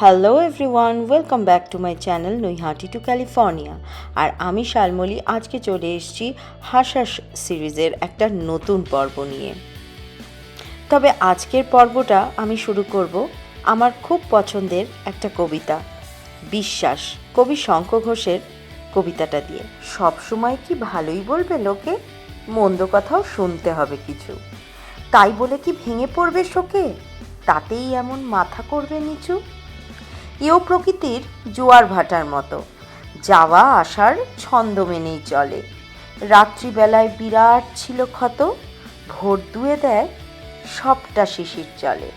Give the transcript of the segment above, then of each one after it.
Hello everyone, welcome back to my channel Naihati to California. আর আমি শালমলী আজকে চলে এসেছি হাসাস সিরিজের একটা নতুন পর্ব নিয়ে। তবে আজকের পর্বটা আমি শুরু করব আমার খুব পছন্দের একটা কবিতা, বিশ্বাস, কবি শঙ্খ ঘোষের কবিতাটা দিয়ে। সব সময় কি ভালোই বলবে লোকে, মন্দ কথাও শুনতে হবে কিছু। তাই বলে কি ভেঙে পড়বে শোকে, তাতেই এমন মাথা করবে নিচু। এও প্রকৃতির জোয়ার ভাটার মতো, যাওয়া আসার ছন্দ মেনেই চলে। রাত্রিবেলায় বিরাট ছিল ক্ষত, ভোর দুয়ে দেয় সবটা শিশির চলে।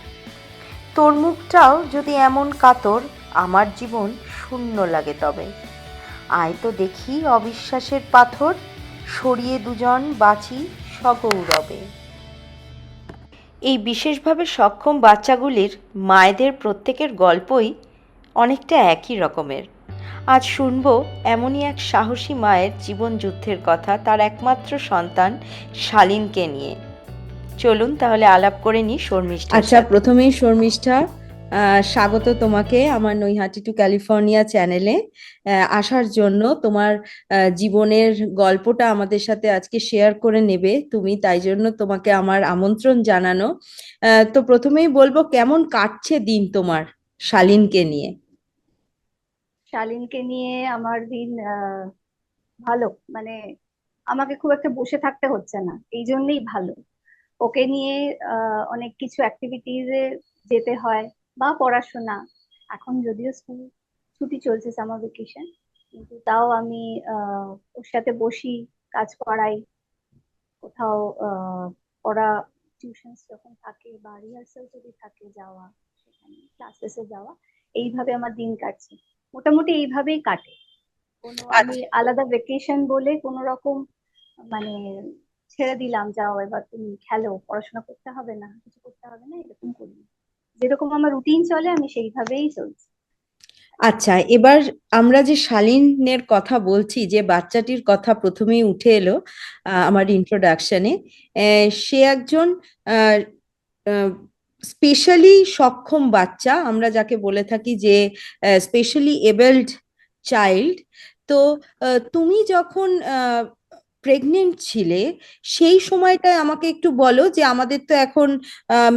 তোর মুখটাও যদি এমন কাতর, আমার জীবন শূন্য লাগে তবে। আয় তো দেখি অবিশ্বাসের পাথর, সরিয়ে দুজন বাঁচি সগৌরবে। এই বিশেষভাবে সক্ষম বাচ্চাগুলির মায়েদের প্রত্যেকের গল্পই অনেকটা একই রকমের। আজ শুনব এমনই এক সাহসী মায়ের জীবন যুদ্ধের কথা, তার একমাত্র সন্তান শালীনকে নিয়ে। চলুন তাহলে আলাপ করে নিই শর্মিষ্ঠার আচ্ছা, সাথে। প্রথমেই শর্মিষ্ঠা, স্বাগত তোমাকে আমার নৈহাটি টু ক্যালিফোর্নিয়া চ্যানেলে আসার জন্য। তোমার জীবনের গল্পটা আমাদের সাথে আজকে শেয়ার করে নেবে তুমি, তাই জন্য তোমাকে আমার আমন্ত্রণ জানানো। তো প্রথমেই বলবো, কেমন কাটছে দিন তোমার শালীনকে নিয়ে? শালীনকে নিয়ে আমার দিন ভালো। মানে আমাকে খুব একটা বসে থাকতে হচ্ছে না, এই জন্যই ভালো। ওকে নিয়ে অনেক কিছু অ্যাক্টিভিটিজে যেতে হয় বা পড়াশোনা। এখন যদিও স্কুল ছুটি চলছে, সামার ভেকেশন, কিন্তু তাও আমি ওর সাথে বসি, কাজ করাই। কোথাও পড়া, টিউশন যখন থাকে বা রিহার্সাল যদি থাকে যাওয়া, সেখানে ক্লাসেসে যাওয়া, এইভাবে আমার দিন কাটছে। মোটামুটি এইভাবেই কাটে। কোনো আমি আচ্ছা। আলাদা ভেকেশন বলে কোনো রকম মানে ছেড়ে দিলাম, যাও এবার তুমি খেলো, পড়াশোনা করতে হবে না, কিছু করতে হবে না, এরকম করি না। যেরকম আমার রুটিন চলে আমি সেইভাবেই চলছি। আচ্ছা, এবার আমরা যে শালীনের কথা বলছি, যে বাচ্চাটির কথা প্রথমেই উঠে এলো আমার ইন্ট্রোডাকশনে, সে একজন স্পেশালি সক্ষম বাচ্চা, আমরা যাকে বলে থাকি যে স্পেশালি এবলড চাইল্ড। তো তুমি যখন প্রেগনেন্ট ছিলে, সেই সময়টায় আমাকে একটু বলো, যে আমাদের তো এখন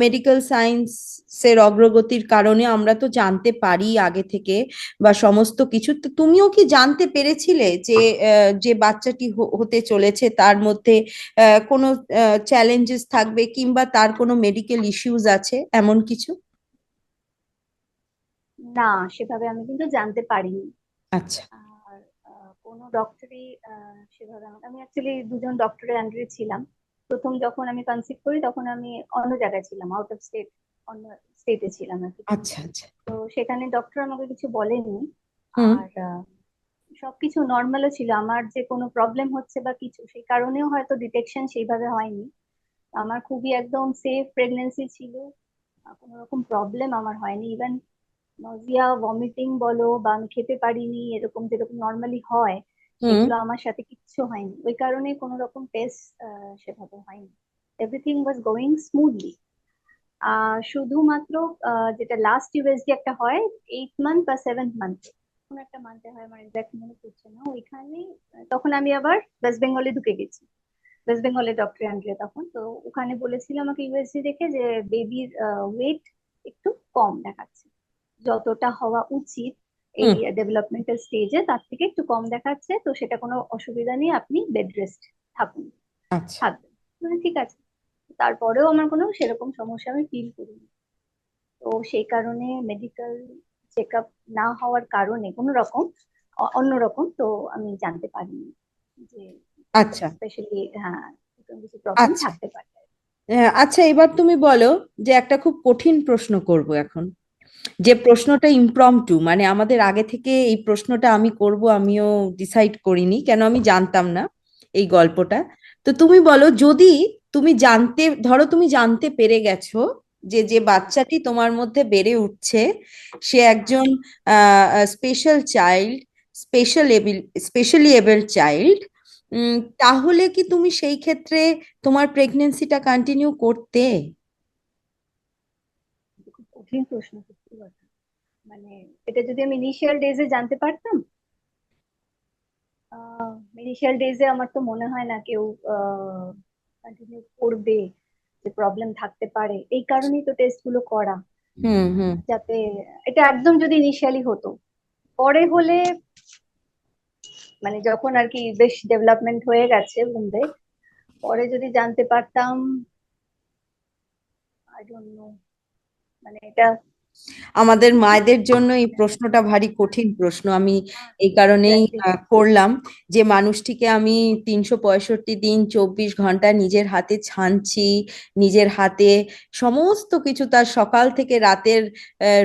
মেডিকেল সায়েন্সের অগ্রগতির কারণে আমরা তো জানতে পারি আগে থেকে বা সমস্ত কিছু। তো তুমিও কি জানতে পেরেছিলে যে যে বাচ্চাটি হতে চলেছে তার মধ্যে কোনো চ্যালেঞ্জেস থাকবে, কিংবা তার কোনো মেডিকেল ইস্যুস আছে, এমন কিছু? না, সেভাবে আমি কিন্তু জানতে পারিনি। আচ্ছা। আর কোনো ডক্টরই সেভাবে আমি অ্যাকচুয়ালি দুজন ডক্টরের আন্ডারে ছিলাম। প্রথম যখন আমি কনসিভ করি তখন আমি অন্য জায়গায় ছিলাম, আউট অফ স্টেট, অন্য স্টেটে ছিলাম আর কি তখন। আচ্ছা। আচ্ছা। তো সেখানে ডক্টর আমাকে কিছু বলেনি। হুম। আর সবকিছু নর্মালও ছিল, আমার যে কোনো প্রবলেম হচ্ছে বা কিছু, সেই কারণেও হয়তো ডিটেকশন সেইভাবে হয়নি। আমার খুবই একদম সেফ প্রেগনেন্সি ছিল, কোনো রকম প্রবলেম আমার হয়নি। ইভেন নজিয়া, ভমিটিং বলো বা আমি খেতে পারিনি এরকম যেরকম নর্মালি হয়, হুম। সেগুলো আমার সাথে কিচ্ছু হয়নি। ওই কারণে কোনো রকম টেস্ট সেভাবে হয়নি। Everything was going smoothly. শুধুমাত্র যেটা লাস্ট ইউএসজি একটা হয়, 8 মান্থ বা 7 মান্থ, কোন একটা মান্থে হয়, আমার এক্সাক্ট মনে পড়ছে না, ওইখানে তখন আমি আবার ওয়েস্ট বেঙ্গলে ঢুকে গেছি। ওয়েস্ট বেঙ্গলের ডক্টর আন্ডারে তখন। তো ওখানে বলেছিল আমাকে ইউএসজি দেখে যে বেবির ওয়েট একটু কম দেখাচ্ছে, যতটা হওয়া উচিত এই হুম। ডেভেলপমেন্টাল স্টেজে তার থেকে একটু কম দেখাচ্ছে, তো সেটা কোনো অসুবিধা নেই, আপনি বেড রেস্ট থাকুন, আচ্ছা। থাকবেন। ঠিক আছে। তারপরেও আমার কোনো সেরকম সমস্যা আমি ফিল করিনি। তো সেই কারণে মেডিকেল চেক আপ না হওয়ার কারণে কোনো রকম অন্যরকম তো আমি জানতে পারিনি যে আচ্ছা। স্পেশালি, হ্যাঁ, এরকম কিছু প্রবলেম আচ্ছা। থাকতে পারে। আচ্ছা, এবার তুমি বলো, যে একটা খুব কঠিন প্রশ্ন করব এখন, যে প্রশ্নটা ইমপ্রম্পটু, মানে আমাদের আগে থেকে এই প্রশ্নটা আমি করব আমিও ডিসাইড করিনি, কেন আমি জানতাম না এই গল্পটা। তো তুমি বলো, যদি তুমি জানতে, ধরো তুমি জানতে পেরে গেছো যে যে বাচ্চাটি তোমার মধ্যে বেড়ে উঠছে সে একজন special child, specially abled child, তাহলে কি তুমি সেই ক্ষেত্রে তোমার প্রেগনেন্সিটা কন্টিনিউ করতে? খুব কঠিন প্রশ্ন, সত্যি কথা। মানে এটা যদি আমি ইনিশিয়াল ডেজে জানতে পারতাম, ইনিশিয়াল ডেজে আমার তো মনে হয় না কেউ কন্টিনিউ করবে, যে প্রবলেম থাকতে পারে, এই কারণেই তো টেস্ট গুলো করা, হুম হুম। যাতে এটা একদম যদি ইনিশিয়ালি হতো, পরে হলে মানে যখন আর কি বেশ ডেভেলপমেন্ট হয়ে গেছে বুঝলে, পরে যদি জানতে পারতাম, আই ডোন্ট নো, মানে এটা আমাদের মায়েদের জন্য এই প্রশ্নটা ভারী কঠিন প্রশ্ন। আমি এই কারণেই এক্স্যাক্টলি। করলাম যে মানুষটিকে আমি 365 দিন 24 ঘন্টা নিজের হাতে ছানছি, নিজের হাতে সমস্ত কিছু তার সকাল থেকে রাতের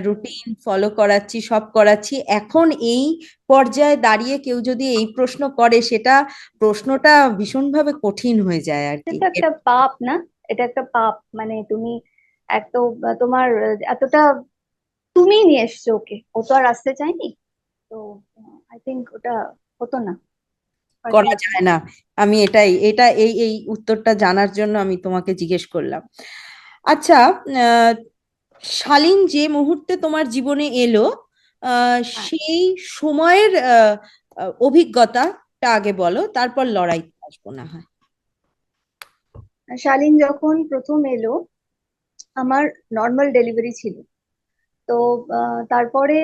রুটিন ফলো করাচ্ছি, সব করাচ্ছি। এখন এই পর্যায়ে দাঁড়িয়ে কেউ যদি এই প্রশ্ন করে, সেটা প্রশ্নটা ভীষণভাবে কঠিন হয়ে যায় আর কি। এটা একটা পাপ না, এটা একটা পাপ, মানে তুমি এত তোমার এতটা তুমি নিয়ে এসছো ওকে, ও তো আর আসতে চায়নি, তো আই থিংক ওটা হতো না হয়তো। করা যায় না। আমি এই উত্তরটা জানার জন্য আমি তোমাকে জিজ্ঞেস করলাম। আচ্ছা, আহ, শালীন যে মুহূর্তে তোমার জীবনে এলো, হ্যাঁ, সেই সময়ের অভিজ্ঞতাটা আগে বলো, তারপর লড়াইতে আসবো না হয়। শালীন যখন প্রথম এলো, আমার নর্মাল ডেলিভারি ছিল। তো তারপরে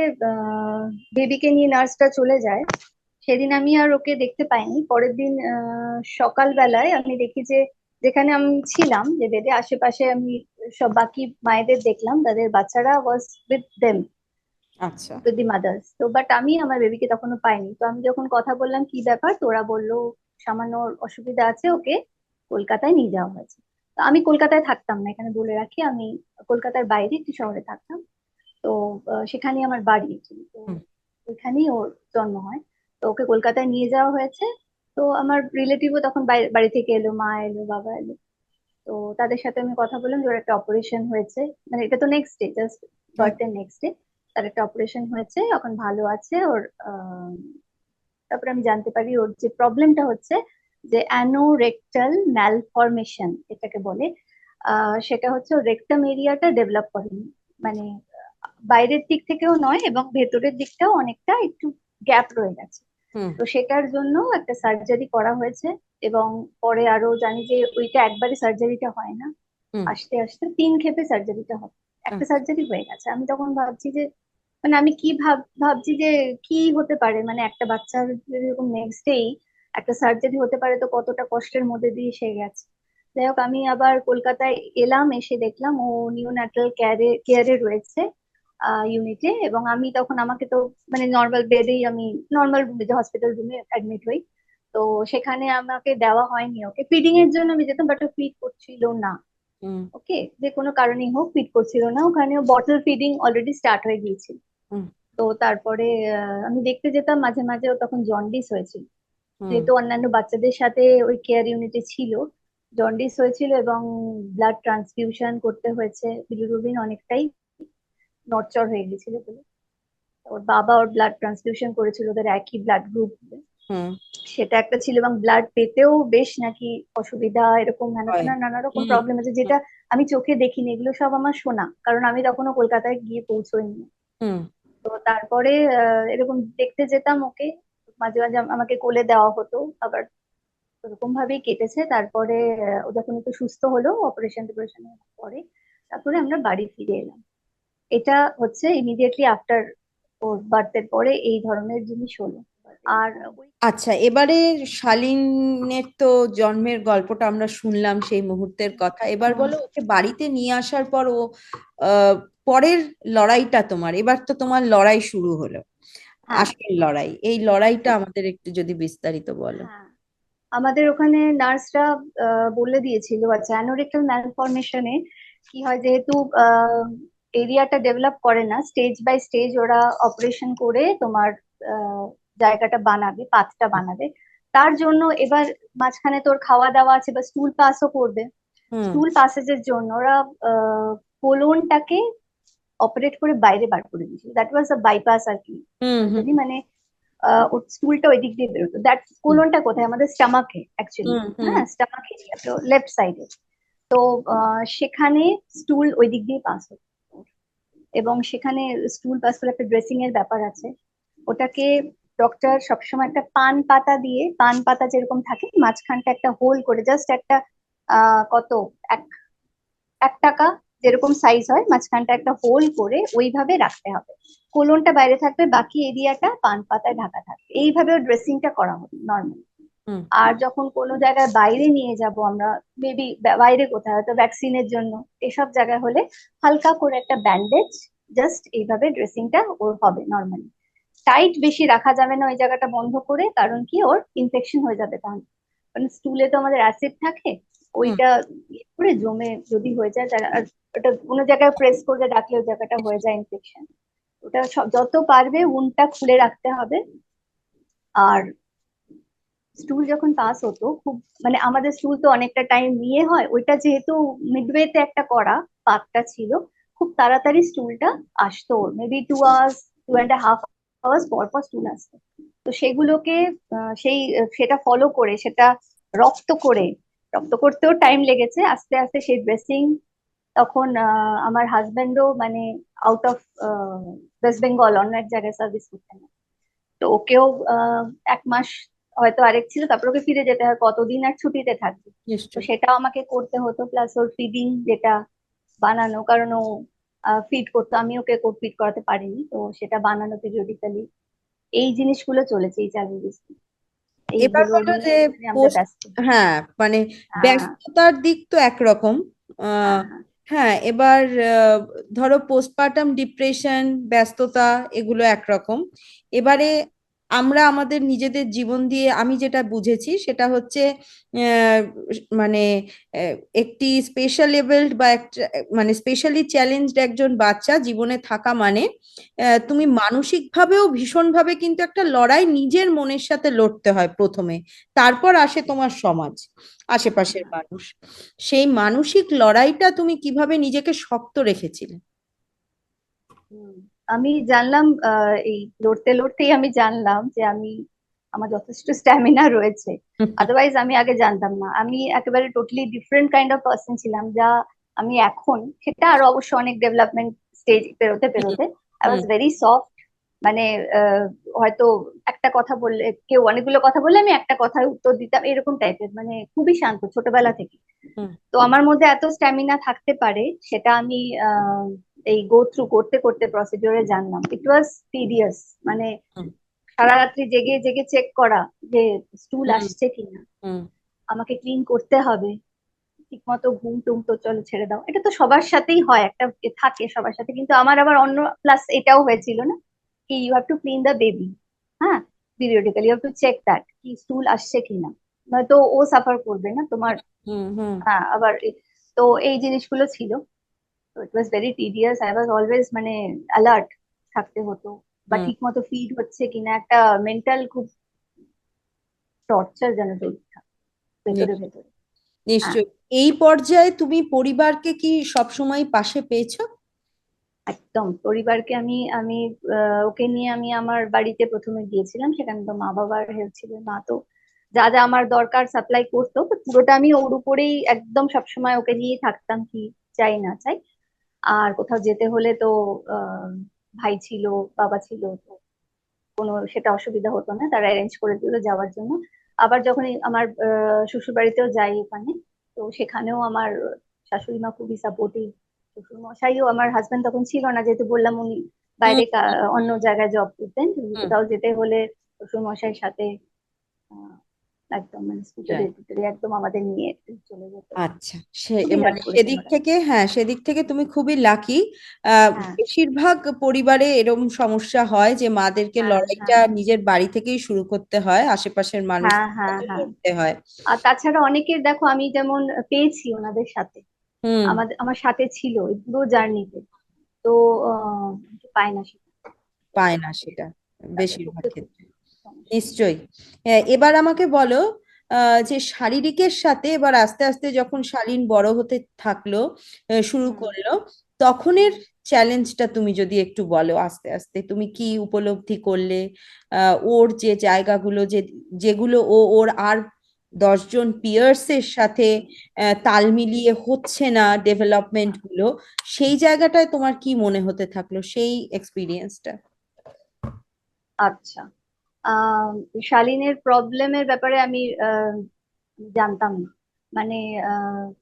বেবিকে নিয়ে নার্সটা চলে যায়, সেদিন আমি আর ওকে দেখতে পাইনি। পরের দিন সকালবেলায় আমি দেখি যে যেখানে আমি ছিলাম, যে বেডে আশেপাশে আমি সব বাকি মায়েদের দেখলাম, তাদের বাচ্চারা ওয়াজ উইথ দেম, আচ্ছা। With the mother's. তো বাট আমি আমার বেবিকে তখনো পাইনি। তো আমি যখন কথা বললাম কি ব্যাপার, তো ওরা বললো সামান্য ওর অসুবিধা আছে, ওকে কলকাতায় নিয়ে যাওয়া হয়েছে। তো আমি কলকাতায় থাকতাম না, এখানে বলে রাখি, আমি কলকাতার বাইরে একটি শহরে থাকতাম। তো সেখানেই আমার বাড়ি actually। তো হুম ওইখানেই ওর জন্ম হয়। তো ওকে কলকাতায় নিয়ে যাওয়া হয়েছে। তো আমার রিলেটিভও তখন বাড়ি থেকে এলো, মা এলো, বাবা এলো। তো তাদের সাথে আমি কথা বললাম যে ওর একটা অপারেশন হয়েছে, মানে এটা তো নেক্সট ডে, জাস্ট হুম বার্থডে নেক্সট ডে, তার একটা অপারেশন হয়েছে, এখন ভালো আছে ওর। তারপরে আমি জানতে পারি ওর যে প্রবলেমটা হচ্ছে, যে অ্যানোরেকটাল ম্যালফরমেশন এটাকে বলে। সেটা হচ্ছে ওর রেকটাম এরিয়াটা ডেভেলপ করেনি, মানে বাইরের দিক থেকেও নয় এবং ভেতরের দিকটাও অনেকটা একটু গ্যাপ রয়ে গেছে। হুম তো সেটার জন্য একটা সার্জারি করা হয়েছে। এবং পরে আরো জানি যে ওইটা একবারে সার্জারিটা হয় না, হুম। আস্তে আস্তে 3 ক্ষেপে সার্জারিটা হবে। একটা আচ্ছা। সার্জারি হয়ে গেছে। আমি তখন ভাবছি যে, মানে আমি কি ভাবছি যে কি হতে পারে, মানে একটা বাচ্চার যদি এরকম নেক্সট ডেই একটা সার্জারি হতে পারে, তো কতটা কষ্টের মধ্যে দিয়ে সে গেছে। যাই হোক, আমি আবার কলকাতায় এলাম, এসে দেখলাম ও নিওন্যাটাল কেয়ারে রয়েছে ইউনিটে। এবং আমি তখন, আমাকে তো মানে নর্মাল বেডেই, আমি নর্মাল রুমে, যে হসপিটাল রুমে অ্যাডমিট হই। তো সেখানে আমাকে দেওয়া হয়নি, ওকে ফিডিং এর জন্য আমি যেতাম, বাট ও ফিড করছিল না। হুম ওকে, যে কোনো কারণেই হোক ফিড করছিল না, ওখানে বটল ফিডিং অলরেডি স্টার্ট হয়ে গিয়েছিল। হুম তো তারপরে আমি দেখতে যেতাম মাঝে মাঝে, ও তখন জন্ডিস হয়েছিল, হুম যেহেতু অন্যান্য বাচ্চাদের সাথে ওই কেয়ার ইউনিটে ছিল। জন্ডিস হয়েছিল এবং ব্লাড ট্রান্সফিউশন করতে হয়েছে, বিলিরুবিন অনেকটাই নড়চড় হয়ে গেছিল বলে। ওর বাবা ওর ব্লাড ট্রান্সফিউশন করেছিল, ওদের একই ব্লাড গ্রুপ, হুম। সেটা একটা ছিল। এবং ব্লাড পেতেও বেশ নাকি অসুবিধা, এরকম নানা হয়। নানা রকম হুম প্রবলেম আছে, যেটা আমি চোখে দেখিনি, এগুলো সব আমার শোনা, কারণ আমি তখনও কলকাতায় গিয়ে পৌঁছোইনি। হুম তো তারপরে এরকম দেখতে যেতাম ওকে, মাঝে মাঝে আমাকে কোলে দেওয়া হতো আবার, ওরকম ভাবেই কেটেছে। তারপরে ও যখন একটু সুস্থ হলো অপারেশন টপারেশনের পরে, তারপরে আমরা বাড়ি ফিরে এলাম। এটা হচ্ছে ইমিডিয়েটলি আফটার ওর বার্থের পরে এই ধরনের জিনিস হলো। আর ওই আচ্ছা, এবারে শালীনের তো জন্মের গল্পটা আমরা শুনলাম, সেই মুহূর্তের কথা। এবার হুম, বলো, ওকে বাড়িতে নিয়ে আসার পর ও পরের লড়াইটা তোমার, এবার তো তোমার লড়াই শুরু হলো, হ্যাঁ, আসল লড়াই। এই লড়াইটা আমাদের একটু যদি বিস্তারিত বলো। হ্যাঁ, আমাদের ওখানে নার্সরা বলে দিয়েছিল, আচ্ছা অ্যানোরেক্টাল ম্যালফরমেশনে কি হয়, যেহেতু এরিয়াটা ডেভেলপ করে না, স্টেজ বাই স্টেজ ওরা অপারেশন করে তোমার আহ, জায়গাটা বানাবে, পাথটা বানাবে। তার জন্য এবার মাঝখানে তোর খাওয়া দাওয়া আছে, বা স্টুল পাসও করবে। হুম স্টুল পাসেজের জন্য ওরা কোলনটাকে অপারেট করে বাইরে বার করে দিয়েছিল, দ্যাট ওয়াজ আ বাইপাস আর কি হুম হুম সার্জারি। মানে ওর স্টুলটা ওই দিক দিয়ে বেরোতো। দ্যাট কোলনটা কোথায়, আমাদের স্টামাকে অ্যাকচুয়ালি, হুম হুম হ্যাঁ স্টামাক এরিয়া, তো লেফট সাইডে। তো সেখানে স্টুল ওই দিক দিয়ে পাস হতো। এবং সেখানে স্টুল পাস করে একটা ড্রেসিং এর ব্যাপার আছে। ওটাকে ডক্টর সবসময় একটা পান পাতা দিয়ে, পান পাতা যেরকম থাকে মাঝখানটা একটা হোল করে, জাস্ট একটা কত, এক 1 টাকা যেরকম সাইজ হয়, মাঝখানটা একটা হোল করে ওইভাবে রাখতে হবে। কোলনটা বাইরে থাকবে, বাকি এরিয়াটা পান পাতায় ঢাকা থাকবে। এইভাবে ড্রেসিংটা করা হবে নর্মাল। হুম আর যখন কোনো জায়গায় বাইরে নিয়ে যাব আমরা, মেবি বাইরে কোথাও হয়তো ভ্যাকসিনের জন্য, এসব জায়গায় হলে হালকা করে একটা ব্যান্ডেজ, জাস্ট এইভাবে ড্রেসিংটা ওর হবে নর্মালি। টাইট বেশি রাখা যাবে না ওই জায়গাটা বন্ধ করে, কারণ কি ওর ইনফেকশন হয়ে যাবে তাহলে। কারণ স্টুলে তো আমাদের অ্যাসিড থাকে, হুম ওইটা ইয়ে করে জমে যদি হয়ে যায় তাহলে, আর ওটা কোনো জায়গায় প্রেস করে রাখলে ওই জায়গাটা হয়ে যায় ইনফেকশন। ওটা যত পারবে উনটা খুলে রাখতে হবে। আর স্টুল যখন পাস হতো খুব, মানে আমাদের স্টুল তো অনেকটা টাইম নিয়ে হয়, ওইটা যেহেতু মিডওয়েতে একটা করা পাতটা ছিল, খুব তাড়াতাড়ি স্টুলটা আসতো। মেবি 2 আওয়ার্স, 2.5 আওয়ার্স পর পর স্টুল আসতো। তো সেগুলোকে সেটা ফলো করে, সেটা রপ্ত করে, রপ্ত করতেও টাইম লেগেছে আস্তে আস্তে সেই ড্রেসিং। তখন আমার হাজবেন্ডও মানে আউট অফ ওয়েস্ট বেঙ্গল অন্য এক জায়গায় সার্ভিস করতেন। তো ওকেও 1 মাস হয়তো আরেক ছিল, তারপর ওকে ফিরে যেতে হয়, কতদিন আর ছুটিতে থাকবে। তো নিশ্চয়ই। সেটাও আমাকে করতে হতো, প্লাস ওর ফিডিং যেটা বানানো, কারণ ও ফিড করতো, আমি ওকে ফিড করাতে পারিনি, তো সেটা বানানো পিরিয়ডিক্যালি। এই জিনিসগুলো চলেছে, এই চ্যালেঞ্জেস এবার এইগুলো বলো যে নিয়ে মানে আমরা পোস্ট, ব্যস্ত। হ্যাঁ মানে হ্যাঁ, ব্যস্ততার দিক তো একরকম। আহ হ্যাঁ, হ্যাঁ। হ্যাঁ, এবার ধরো পোস্টপার্টাম ডিপ্রেশন, ব্যস্ততা, এগুলো একরকম। এবারে আমরা আমাদের নিজেদের জীবন দিয়ে আমি যেটা বুঝেছি সেটা হচ্ছে আহ, মানে একটি স্পেশাল এবেলড বা একটা মানে স্পেশালি চ্যালেঞ্জড একজন বাচ্চা জীবনে থাকা মানে তুমি মানসিকভাবেও ভীষণভাবে কিন্তু একটা লড়াই নিজের মনের সাথে লড়তে হয় প্রথমে, তারপর আসে তোমার সমাজ, আশেপাশের মানুষ। সেই মানসিক লড়াইটা তুমি কিভাবে নিজেকে শক্ত রেখেছিলে? হুম, আমি জানলাম এই লড়তে লড়তেই আমি জানলাম যে আমার যথেষ্ট স্ট্যামিনা রয়েছে। আদারওয়াইজ আমি আগে জানতাম না, আমি একেবারে totally different kind of person ছিলাম। যা আমি এখন, সেটা আরো অবশ্য অনেক ডেভেলপমেন্ট স্টেজ পেরোতে পেরোতে, I hmm was very soft. মানে হয়তো একটা কথা বললে, কেউ অনেকগুলো কথা বললে আমি একটা কথার উত্তর দিতাম, এরকম টাইপের, মানে খুবই শান্ত ছোটবেলা থেকে। হুম তো আমার মধ্যে এত স্ট্যামিনা থাকতে পারে সেটা আমি এই গো থ্রু করতে করতে প্রসিডিওরে জানলাম। ইট ওয়াজ টিডিয়াস, মানে হুম সারা রাত্রি জেগে জেগে চেক করা যে স্টুল হুম আসছে কিনা, হুম আমাকে ক্লিন করতে হবে ঠিক মতো। ঘুম টুম তো চলো ছেড়ে দাও, এটা তো সবার সাথেই হয়, একটা থাকে সবার সাথে, কিন্তু আমার আবার অন্য প্লাস এটাও হয়েছিল না কি you have to clean the baby. হ্যাঁ, periodically you have to check that কি স্টুল আসছে কিনা, নয়তো ও সাফার করবে না তোমার। হুম হুম হ্যাঁ, আবার তো এই জিনিসগুলো ছিল। তো it was very tedious, I was always মানে অ্যালার্ট থাকতে হতো। বা হুম ঠিক মতো ফিড হচ্ছে কিনা, একটা মেন্টাল খুব টর্চার যেন চলতে থাকে ভেতরে নিশ্চয়ই ভেতরে। হ্যাঁ, নিশ্চয়ই। এই পর্যায়ে তুমি পরিবারকে কি সবসময় পাশে পেয়েছো? একদম পরিবারকে আমি আমি ওকে নিয়ে আমি আমার বাড়িতে প্রথমে গিয়েছিলাম, সেখানে তো মা বাবার হেল্প ছিল। মা তো যা যা আমার দরকার সাপ্লাই করতো, তো পুরোটা আমি ওর উপরেই একদম সবসময় ওকে নিয়েই থাকতাম, কি চাই না চাই। আর কোথাও যেতে হলে তো আহ, ভাই ছিল, বাবা ছিল, তো কোনো সেটা অসুবিধা হতো না, তারা অ্যারেঞ্জ করে দিল যাওয়ার জন্য। আবার যখন আমার শ্বশুর বাড়িতেও যাই ওখানে, তো সেখানেও আমার শাশুড়ি মা খুবই সাপোর্টিভ। শ্বশুর মশাইও, আমার হাজবেন্ড তখন ছিল না যেহেতু বললাম, উনি হুম বাইরে অন্য জায়গায় জব করতেন, তো হুম কোথাও যেতে হলে শ্বশুর মশাইয়ের সাথে আহ, একদম মানে স্কুটারে যাই। টুটারে একদম আমাদের নিয়ে চলে যেত। আচ্ছা, সে খুবই হেল্প মানে করেছেন সেদিক ওরা। থেকে, হ্যাঁ সেদিক থেকে তুমি খুবই লাকি। হ্যাঁ, বেশিরভাগ পরিবারে এরকম সমস্যা হয় যে মাদেরকে হ্যাঁ, লড়াইটা হ্যাঁ, নিজের বাড়ি থেকেই শুরু করতে হয়, আশেপাশের হ্যাঁ, মানুষদের হ্যাঁ, সাথে হ্যাঁ। লড়তে হয়। আর তাছাড়া অনেকের দেখো, আমি যেমন পেয়েছি ওনাদের সাথে, হুম আমার সাথে ছিল এই পুরো জার্নিতে, তো আহ, পায় না সেটা। তো পায় না সেটা তাদের বেশিরভাগ পক্ষে খুব ক্ষেত্রে। সমস্যা। নিশ্চয়ই। এবার আমাকে বলো যে শারীরিকের সাথে এবার আস্তে আস্তে যখন শালীন বড় হতে থাকলো, শুরু হুম, করলো, তখনের হুম। চ্যালেঞ্জটা তুমি যদি একটু বলো, আস্তে আস্তে তুমি কি উপলব্ধি করলে? ওর যে জায়গাগুলো, যেগুলো ও ওর আর 10 জন পিয়ার্সের সাথে তাল মিলিয়ে হচ্ছে না ডেভেলপমেন্ট গুলো, সেই জায়গাটায় তোমার কি মনে হতে থাকলো সেই এক্সপিরিয়েন্সটা? আচ্ছা, আহ শালীনের প্রবলেমের ব্যাপারে আমি জানতাম না। মানে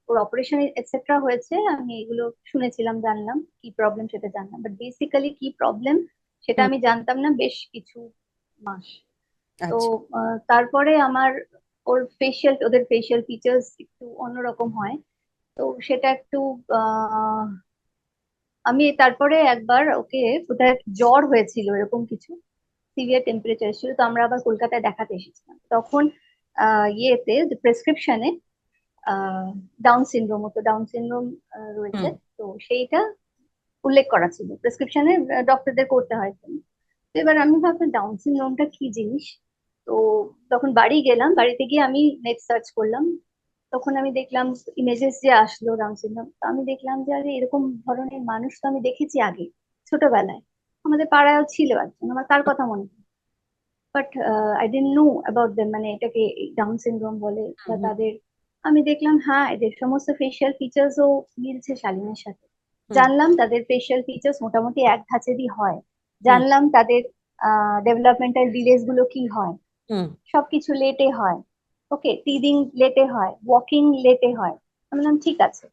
ওর অপারেশন এটসেট্রা হয়েছে, আমি এগুলো শুনেছিলাম, জানলাম কি প্রবলেম সেটা জানলাম, বাট বেসিক্যালি কি প্রবলেম সেটা হুম। আমি জানতাম না বেশ কিছু মাস। তো আচ্ছা। তারপরে আমার ওদের ফেশিয়াল ফিচার্স একটু অন্যরকম হয়। তো সেটা একটু আহ আমি তারপরে একবার ওকে, কোথায় জ্বর হয়েছিল এরকম কিছু সিভিয়ার টেম্পারেচার ছিল, তো আমরা আবার কলকাতায় দেখাতে এসেছিলাম। তখন ইয়েতে প্রেসক্রিপশনে ডাউন সিনড্রোম, তো ডাউন সিনড্রোম রয়েছে, হুম। তো সেইটা উল্লেখ করা ছিল প্রেসক্রিপশনে, ডক্টরদের করতে হয় তো। এবার আমি ভাবলাম ডাউন সিনড্রোমটা কি জিনিস। তো তখন বাড়ি গেলাম, বাড়িতে গিয়ে আমি নেট সার্চ করলাম। তখন আমি দেখলাম ইমেজেস যে আসলো ডাউন সিনড্রোম, তো আমি দেখলাম যে আরে এরকম ধরনের মানুষ তো আমি দেখেছি আগে ছোটবেলায়, আমাদের পাড়ায়ও ছিল একজন, আমার তার কথা মনে নেই। But I don't know about them, মানে এটাকে ডাউন সিনড্রোম বলে বা হুম। তাদের। আমি দেখলাম হ্যাঁ এদের সমস্ত ফেশিয়াল ফিচার্সও মিলছে শালীনের সাথে। হুম। জানলাম তাদের ফেশিয়াল ফিচার্স মোটামুটি এক ধাঁচেরই হয়। হুম। জানলাম তাদের ডেভেলপমেন্টাল ডিলেস গুলো কি হয়, হুম। সবকিছু লেটে হয়। ওকে, টিদিং লেটে হয়, ওয়াকিং লেটে হয়। আমি বললাম ঠিক আছে।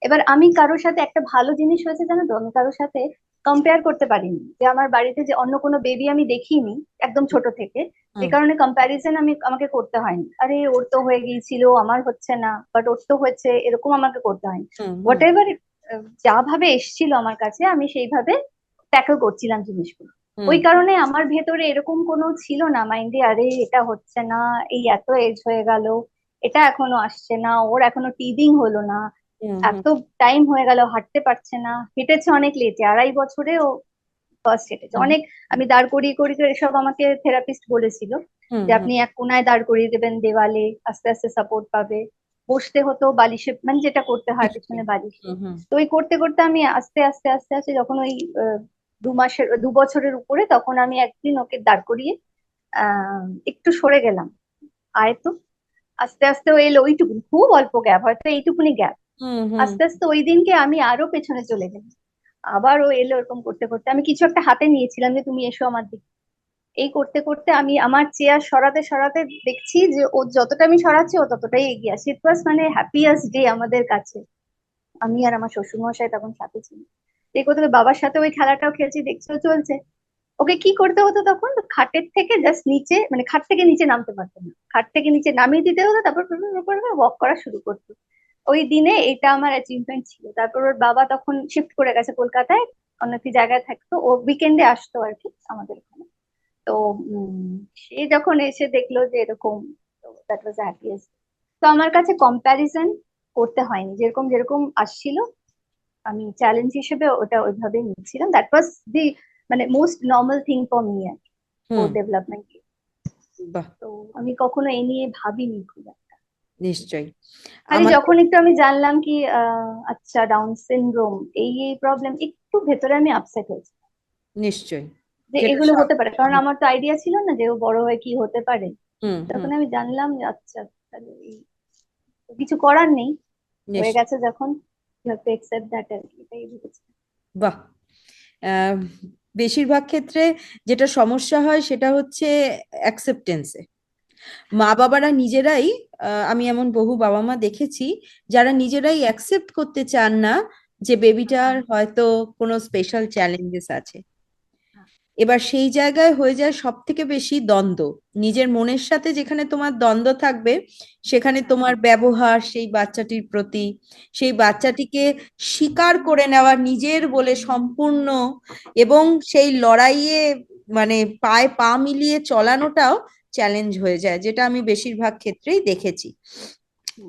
এবার আমি কারোর সাথে একটা ভালো জিনিস হয়েছে জানো তো, আমি কারোর সাথে কম্পেয়ার করতে পারিনি, যে আমার বাড়িতে যে অন্য কোনো বেবি আমি দেখিনি একদম ছোট থেকে, যে হুম। কারণে কম্প্যারিজন আমাকে করতে হয়নি। আরে ওর তো হয়ে গিয়েছিল, আমার হচ্ছে না, বাট ওর তো হয়েছে, এরকম আমাকে করতে হয়নি। হুম। What hmm. এভার যা ভাবে এসছিল আমার কাছে, আমি সেইভাবে ট্যাকল করছিলাম জিনিসগুলো। হুম। ওই কারণে আমার ভেতরে এরকম কোনো ছিল না মাইন্ডে, আরে এটা হচ্ছে না, এই এত এজ হয়ে গেল, এটা এখনো আসছে না, ওর এখনো টিদিং হলো না, হুম। হুম। এত টাইম হয়ে গেল হাঁটতে পারছে না, হেঁটেছে অনেক লেটে, 2.5 বছরে ও ফার্স্ট হেঁটেছে হুম। অনেক। আমি দাঁড় করিয়ে করিয়ে এসব আমাকে থেরাপিস্ট বলেছিল, হুম। যে হুম। আপনি এক কোনায় দাঁড় করিয়ে দেবেন দেওয়ালে, আস্তে আস্তে সাপোর্ট পাবে। বসতে হতো বালিশে, মানে যেটা করতে হয় নিশ্চয়ই। পেছনে বালিশে। হুম। হুম। তো ওই করতে করতে আমি আস্তে আস্তে আস্তে আস্তে যখন ওই 2 বছরের উপরে, তখন আমি একদিন ওকে দাঁড় করিয়ে একটু সরে গেলাম, আয় তো। আস্তে আস্তে ও এলো, ওইটুকুনি খুব অল্প গ্যাপ, হয়তো এইটুকুনি গ্যাপ। হুম। হুম। আস্তে আস্তে ওই দিনকে আমি আরো পেছনে চলে গেলাম। আবার ও এলো, এরকম করতে করতে আমি কিছু একটা হাতে নিয়েছিলাম যে তুমি এসো আমার দিকে। এই করতে করতে আমি আমার চেয়ার সরাতে সরাতে দেখছি যে ও যতটা আমি সরাচ্ছি ও ততটাই এগিয়ে আসে। ইট ওয়াজ মানে হ্যাপিয়েস্ট ডে আমাদের কাছে। আমি আর আমার শ্বশুর মশাই তখন সাথে ছিল। এই করতে করতে বাবার সাথে ওই খেলাটাও খেলছি, দেখছো চলছে। ওকে কি করতে হতো তখন, খাটের থেকে জাস্ট নিচে, মানে খাট থেকে নিচে নামতে পারতো না, খাট থেকে নিচে নামিয়ে দিতে হতো, তারপর ওয়াক করা শুরু করতো। ওই দিনে এটা আমার অ্যাচিভমেন্ট ছিল। তারপর ওর বাবা তখন শিফট করে গেছে কলকাতায়, অন্য একটি জায়গায় থাকতো, ও উইকেন্ডে আসতো আর কি আমাদের এখানে। তো উম, সে যখন এসে দেখলো যে এরকম, তো দ্যাট ওয়াজ হ্যাপিয়েস্ট। তো আমার কাছে কম্প্যারিজন করতে হয়নি, যেরকম যেরকম আসছিল আমি চ্যালেঞ্জ হিসেবে ওটা ওইভাবেই নিচ্ছিলাম। দ্যাট ওয়াজ দি মানে most normal thing for me আর কি, ওর হুম। ডেভেলপমেন্ট। বাহ। তো আমি কখনো এই নিয়ে ভাবিনি খুব একটা। নিশ্চয়ই। খালি আমার যখন একটু আমি জানলাম কি আচ্ছা ডাউন সিনড্রোম, এই এই প্রবলেম, একটু ভেতরে আমি আপসেট হয়েছি নিশ্চয়ই যে যেটা এগুলো হতে পারে, কারণ স্বাভাবিক। আমার তো আইডিয়া ছিল না যে ও বড় হয়ে কি হতে পারে। হুম। হুম। তখন আমি জানলাম যে আচ্ছা, তাহলে কিছু করার নেই, হয়ে নিশ্চয়ই। গেছে যখন, you have to accept that আর কি, এটাই ভেবেছি। বাহ। আহ, বেশিরভাগ ক্ষেত্রে যেটা সমস্যা হয় সেটা হচ্ছে অ্যাকসেপ্টেন্সে। মা বাবারা নিজেরাই, আমি এমন বহু বাবা মা দেখেছি যারা নিজেরাই অ্যাকসেপ্ট করতে চান না যে বেবিটার হয়তো কোনো স্পেশাল চ্যালেঞ্জেস আছে। এবার সেই জায়গায় হয়ে যায় সব থেকে বেশি দ্বন্দ্ব। নিজের মনের সাথে যেখানে তোমার দ্বন্দ্ব থাকবে, সেখানে তোমার ব্যবহার সেই বাচ্চাটির প্রতি, সেই বাচ্চাটিকে স্বীকার করে নেওয়া নিজের বলে সম্পূর্ণ, এবং সেই লড়াইয়ে মানে পায়ে পা মিলিয়ে চলানোটাও চ্যালেঞ্জ হয়ে যায়, যেটা আমি বেশিরভাগ ক্ষেত্রেই দেখেছি।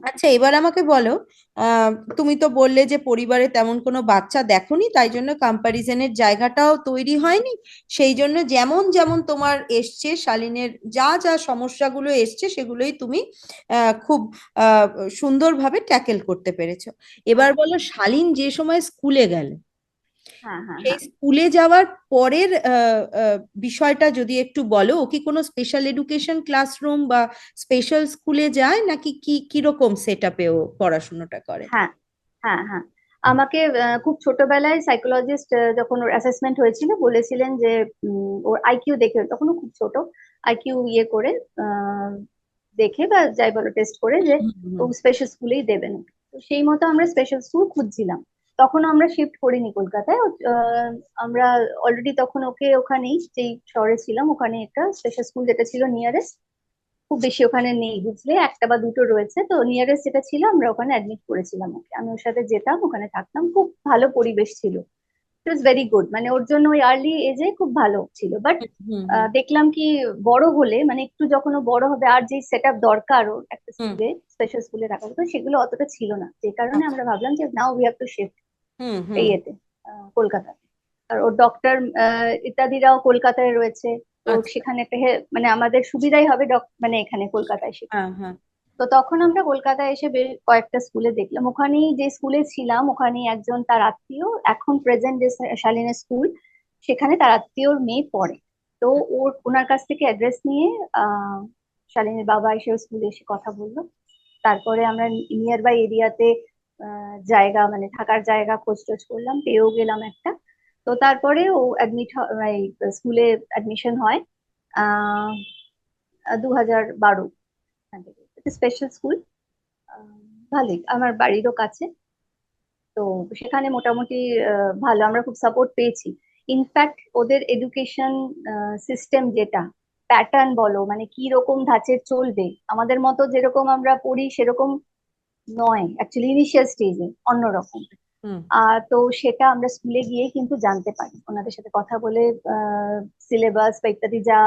আচ্ছা, এবার আমাকে বলো, আহ তুমি তো বললে যে পরিবারে তেমন কোনো বাচ্চা দেখোনি, তাই জন্য কম্প্যারিজনের জায়গাটাও তৈরি হয়নি। সেই জন্য যেমন যেমন তোমার এসছে, শালীনের যা যা সমস্যাগুলো এসছে সেগুলোই তুমি খুব আহ সুন্দরভাবে ট্যাকেল করতে পেরেছো। এবার বলো, শালীন যে সময় স্কুলে গেল, হ্যাঁ, হ্যাঁ, সেই হ্যাঁ। স্কুলে যাওয়ার পরের বিষয়টা যদি একটু বলো, ও কি কোনো স্পেশাল এডুকেশন ক্লাসরুম বা স্পেশাল স্কুলে যায়, নাকি কি কিরকম সেট আপে ও পড়াশোনাটা করে? হ্যাঁ, হ্যাঁ, হ্যাঁ। আমাকে খুব ছোটবেলায় সাইকোলজিস্ট যখন ওর অ্যাসেসমেন্ট হয়েছিল বলেছিলেন যে ওর আইকিউ দেখে, তখনও খুব ছোট, আইকিউ ইয়ে করে আহ, দেখে বা যাই বলো টেস্ট করে যে হুম, ও হুম, স্পেশাল স্কুলেই দেবেন। তো সেই মতো আমরা স্পেশাল স্কুল খুঁজছিলাম। তখন আমরা শিফট করিনি কলকাতায়, আমরা অলরেডি তখন ওকে ওখানেই, যেই শহরে ছিলাম ওখানে একটা স্পেশাল স্কুল যেটা ছিল নিয়ারেস্ট, খুব বেশি ওখানে নেই বুঝলে, একটা বা দুটো রয়েছে, তো নিয়ারেস্ট যেটা ছিল আমরা ওখানে অ্যাডমিট করেছিলাম ওকে। আমি ওর সাথে যেতাম, ওখানে থাকতাম, খুব ভালো পরিবেশ ছিল। ইট ওয়াজ ভেরি গুড, মানে ওর জন্য ওই আর্লি এজে খুব ভালো ছিল। বাট হুম, হুম, দেখলাম কি, বড় হলে মানে একটু যখন ও বড় হবে আর যে সেট আপ দরকার ওর একটা হুম, স্কুলে, স্পেশাল স্কুলে রাখার তো সেগুলো অতটা ছিল না, যে কারণে আচ্ছা, আমরা ভাবলাম যে now we have to shift hmm, এই হুম, এতে কলকাতাতে। আর ওর ডক্টর ইত্যাদিরাও কলকাতায় রয়েছে, তো আচ্ছা, সেখানে একটা মানে আমাদের সুবিধাই হবে মানে এখানে কলকাতায় শিফট। হ্যাঁ, হ্যাঁ, তো তখন আমরা কলকাতায় এসে বেশ কয়েকটা স্কুলে দেখলাম, ওখানেই যে স্কুলে ছিলাম ওখানেই একজন তার আত্মীয়, এখন প্রেজেন্ট যে শালিনের স্কুল, সেখানে তার আত্মীয়র মেয়ে পড়ে। তো ওনার কাছ থেকে অ্যাড্রেস নিয়ে আহ শালিনীর বাবা এসে স্কুলে এসে কথা বললো। তারপরে আমরা নিয়ার বাই এরিয়াতে জায়গা, মানে থাকার জায়গা খোঁজ টোজ করলাম, পেয়েও গেলাম একটা। তো তারপরে ও স্কুলে অ্যাডমিশন হয় আহ 2012 স্পেশাল স্কুল। ভালোই, আমার বাড়িরও কাছে। তো সেখানে মোটামুটি ভালো, আমরা খুব সাপোর্ট পেয়েছি। ইনফ্যাক্ট ওদের এডুকেশন সিস্টেম যেটা প্যাটার্ন বলো, মানে কি রকম ধাঁচের চলবে, আমাদের মতো যেরকম আমরা পড়ি সেরকম নয়, অ্যাকচুয়ালি ইনিশিয়াল স্টেজে অন্যরকম। হুম, তো সেটা আমরা স্কুলে গিয়ে কিন্তু জানতে পারি, ওনাদের সাথে কথা বলে সিলেবাস বা ইত্যাদি যা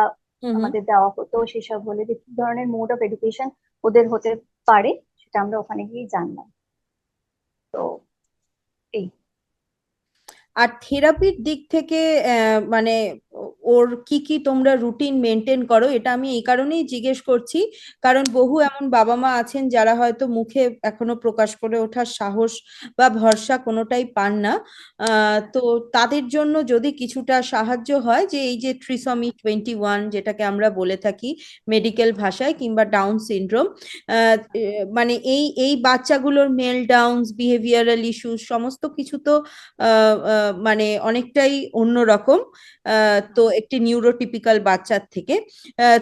হুম, হুম। আমাদের দেওয়া হতো সেসব বলে যে কি ধরনের মোড অফ এডুকেশন ওদের হতে পারে, সেটা আমরা ওখানে গিয়ে জানলাম। তো এই। আর থেরাপির দিক থেকে মানে ওর কি কি তোমরা রুটিন মেনটেন করো? এটা আমি এই কারণেই জিজ্ঞেস করছি, কারণ বহু এমন বাবা মা আছেন যারা হয়তো মুখে এখনো প্রকাশ করে ওঠার সাহস বা ভরসা কোনোটাই পান না। তো তাদের জন্য যদি কিছুটা সাহায্য হয়, যে এই যে ট্রিসমি 21 যেটাকে আমরা বলে থাকি মেডিকেল ভাষায়, কিংবা ডাউন সিনড্রোম, মানে এই এই বাচ্চাগুলোর মেলডাউনস, বিহেভিয়ারাল ইস্যুস সমস্ত কিছু তো মানে অনেকটাই অন্যরকম, তো একটি নিউরোটিপিক্যাল বাচ্চার থেকে।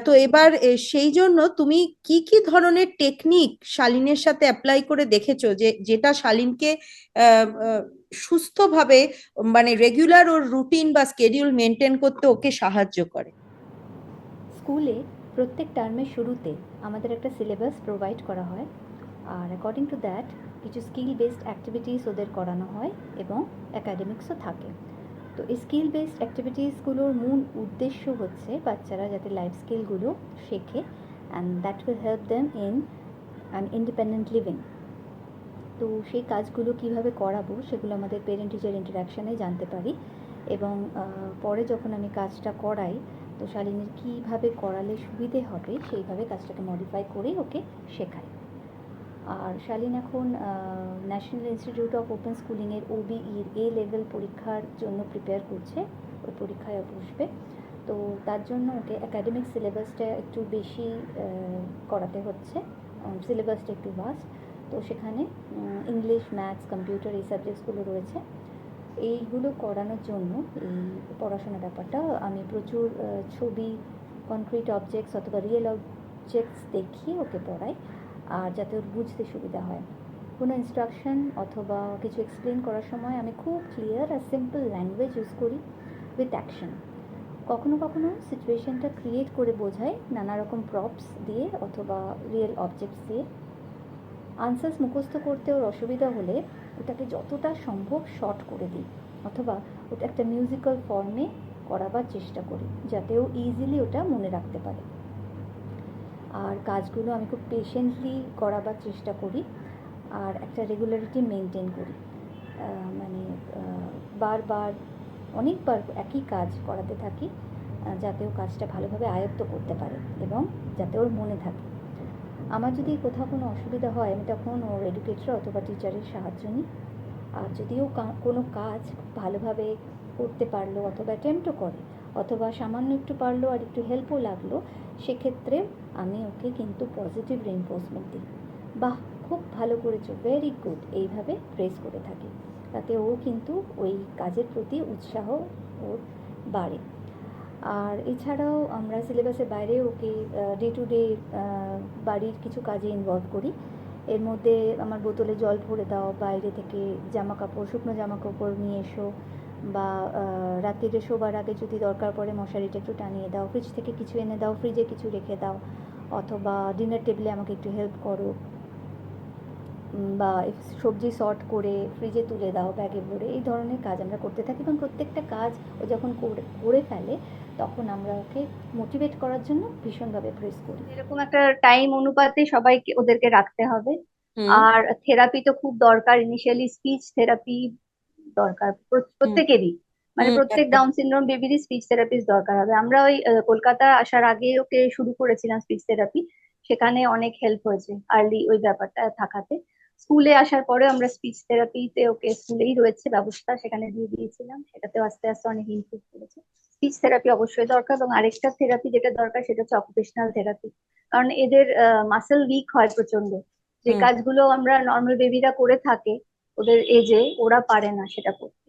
তো এবার সেই জন্য তুমি কি কি ধরনের টেকনিক শালীনের সাথে অ্যাপ্লাই করে দেখেছো, যে যেটা শালীনকে আহ, আহ, সুস্থভাবে, মানে রেগুলার ওর রুটিন বা স্কেডিউল মেনটেন করতে ওকে সাহায্য করে? স্কুলে প্রত্যেক টার্মের শুরুতে আমাদের একটা সিলেবাস প্রোভাইড করা হয়, আর অ্যাকর্ডিং টু দ্যাট কিছু স্কিল বেসড অ্যাক্টিভিটিস ওদের করানো হয় এবং অ্যাকাডেমিক্সও থাকে। তো এই স্কিল বেসড অ্যাক্টিভিটিসগুলোর মূল উদ্দেশ্য হচ্ছে বাচ্চারা যাতে লাইফ স্কিলগুলো শেখে, and that will help them in an independent living. তো সেই কাজগুলো কিভাবে করাবো সেগুলো আমাদের পেরেন্ট টিচার ইন্টারাকশানে জানতে পারি, এবং পরে যখন আমি কাজটা করাই, তো শালিনীর কীভাবে করালে সুবিধে হবে সেইভাবে কাজটাকে মডিফাই করে ওকে শেখাই। আর শালীন এখন ন্যাশনাল ইনস্টিটিউট অফ ওপেন স্কুলিংয়ের ওবিইর লেভেল পরীক্ষার জন্য প্রিপেয়ার করছে, ওই পরীক্ষায় বসবে। তো তার জন্য ওকে একাডেমিক সিলেবাসটা একটু বেশি করাতে হচ্ছে, সিলেবাসটা একটু ভাস্ট। তো সেখানে ইংলিশ, ম্যাথস, কম্পিউটার এই সাবজেক্টসগুলো রয়েছে। এইগুলো করানোর জন্য এই পড়াশোনার ব্যাপারটা আমি প্রচুর ছবি, কনক্রিট অবজেক্টস অথবা রিয়েল অবজেক্টস দেখিয়ে ওকে পড়াই, আর যাতে ওর বুঝতে সুবিধা হয়। কোনো ইনস্ট্রাকশন অথবা কিছু এক্সপ্লেন করার সময় আমি খুব ক্লিয়ার আর সিম্পল ল্যাঙ্গুয়েজ ইউজ করি উইথ অ্যাকশন। কখনো কখনো সিচুয়েশনটা ক্রিয়েট করে বোঝাই নানা রকম প্রপস দিয়ে অথবা রিয়েল অবজেক্টস দিয়ে। আনসার্স মুখস্থ করতে ওর অসুবিধা হলে ওটাকে যতটা সম্ভব শর্ট করে দিই, অথবা ওটা একটা মিউজিক্যাল ফর্মে করাবার চেষ্টা করি যাতে ও ইজিলি ওটা মনে রাখতে পারে। আর কাজগুলো আমি খুব পেশেন্টলি করাবার চেষ্টা করি, আর একটা রেগুলারিটি মেনটেন করি। মানে বারবার অনেকবার একই কাজ করাতে থাকি, যাতে ও কাজটা ভালোভাবে আয়ত্ত করতে পারে এবং যাতে ওর মনে থাকে। আমার যদি কোথাও কোনো অসুবিধা হয় আমি তখন ওর এডুকেটর অথবা টিচারের সাহায্য নিই। আর যদিও কোনো কাজ ভালোভাবে করতে পারলো অথবা অ্যাটেম্পটও করে অথবা সামান্য একটু পারলো আর একটু হেল্পও লাগলো, সেক্ষেত্রে আমি ওকে কিন্তু পজিটিভ রেইনফোর্সমেন্ট দিই, বাহ খুব ভালো করেছো, ভেরি গুড, এইভাবে প্রেস করে থাকি, তাতে ও কিন্তু ওই কাজের প্রতি উৎসাহ ওর বাড়ে। আর এছাড়াও আমরা সিলেবাসের বাইরে ওকে ডে টু ডে বাড়ির কিছু কাজে ইনভলভ করি। এর মধ্যে আমার বোতলে জল ভরে দাও, বাইরে থেকে জামা কাপড়, শুকনো জামা কাপড় নিয়ে এসো, বা রাত্রিরে শোবার আগে যদি দরকার পড়ে মশারিটা একটু টানিয়ে দাও, ফ্রিজ থেকে কিছু এনে দাও, ফ্রিজে কিছু রেখে দাও, অথবা ডিনার টেবিলে আমাকে একটু হেল্প করো, বা সবজি সর্ট করে ফ্রিজে তুলে দাও ব্যাগে ভরে, এই ধরনের কাজ আমরা করতে থাকি। এবং প্রত্যেকটা কাজ ও যখন করে ফেলে তখন আমরা ওকে মোটিভেট করার জন্য ভীষণভাবে প্রেস করি। এরকম একটা টাইম অনুপাতে সবাইকে ওদেরকে রাখতে হবে। হুম আর থেরাপি তো খুব দরকার, ইনিশিয়ালি স্পিচ থেরাপি দরকার প্রত্যেকেরই, মানে হুম প্রত্যেক একদম। ডাউন সিনড্রোম বেবিরই স্পিচ থেরাপিস্ট দরকার হবে। আমরা ওই কলকাতা আসার আগে ওকে শুরু করেছিলাম স্পিচ থেরাপি, সেখানে অনেক হেল্প হয়েছে আর্লি ওই ব্যাপারটা থাকাতে। স্কুলে আসার পরে আমরা স্পিচ থেরাপিতে ওকে, স্কুলেই রয়েছে ব্যবস্থা, সেখানে দিয়ে দিয়েছিলাম, সেটাতেও আস্তে আস্তে অনেক ইমপ্রুভ করেছে। স্পিচ থেরাপি অবশ্যই দরকার, এবং আরেকটা থেরাপি যেটা দরকার সেটা হচ্ছে অকুপেশনাল থেরাপি, কারণ এদের মাসেল উইক হয় প্রচন্ড। যে হুম কাজগুলো আমরা নর্মাল বেবিরা করে থাকে ওদের এজে, ওরা পারে না সেটা করতে,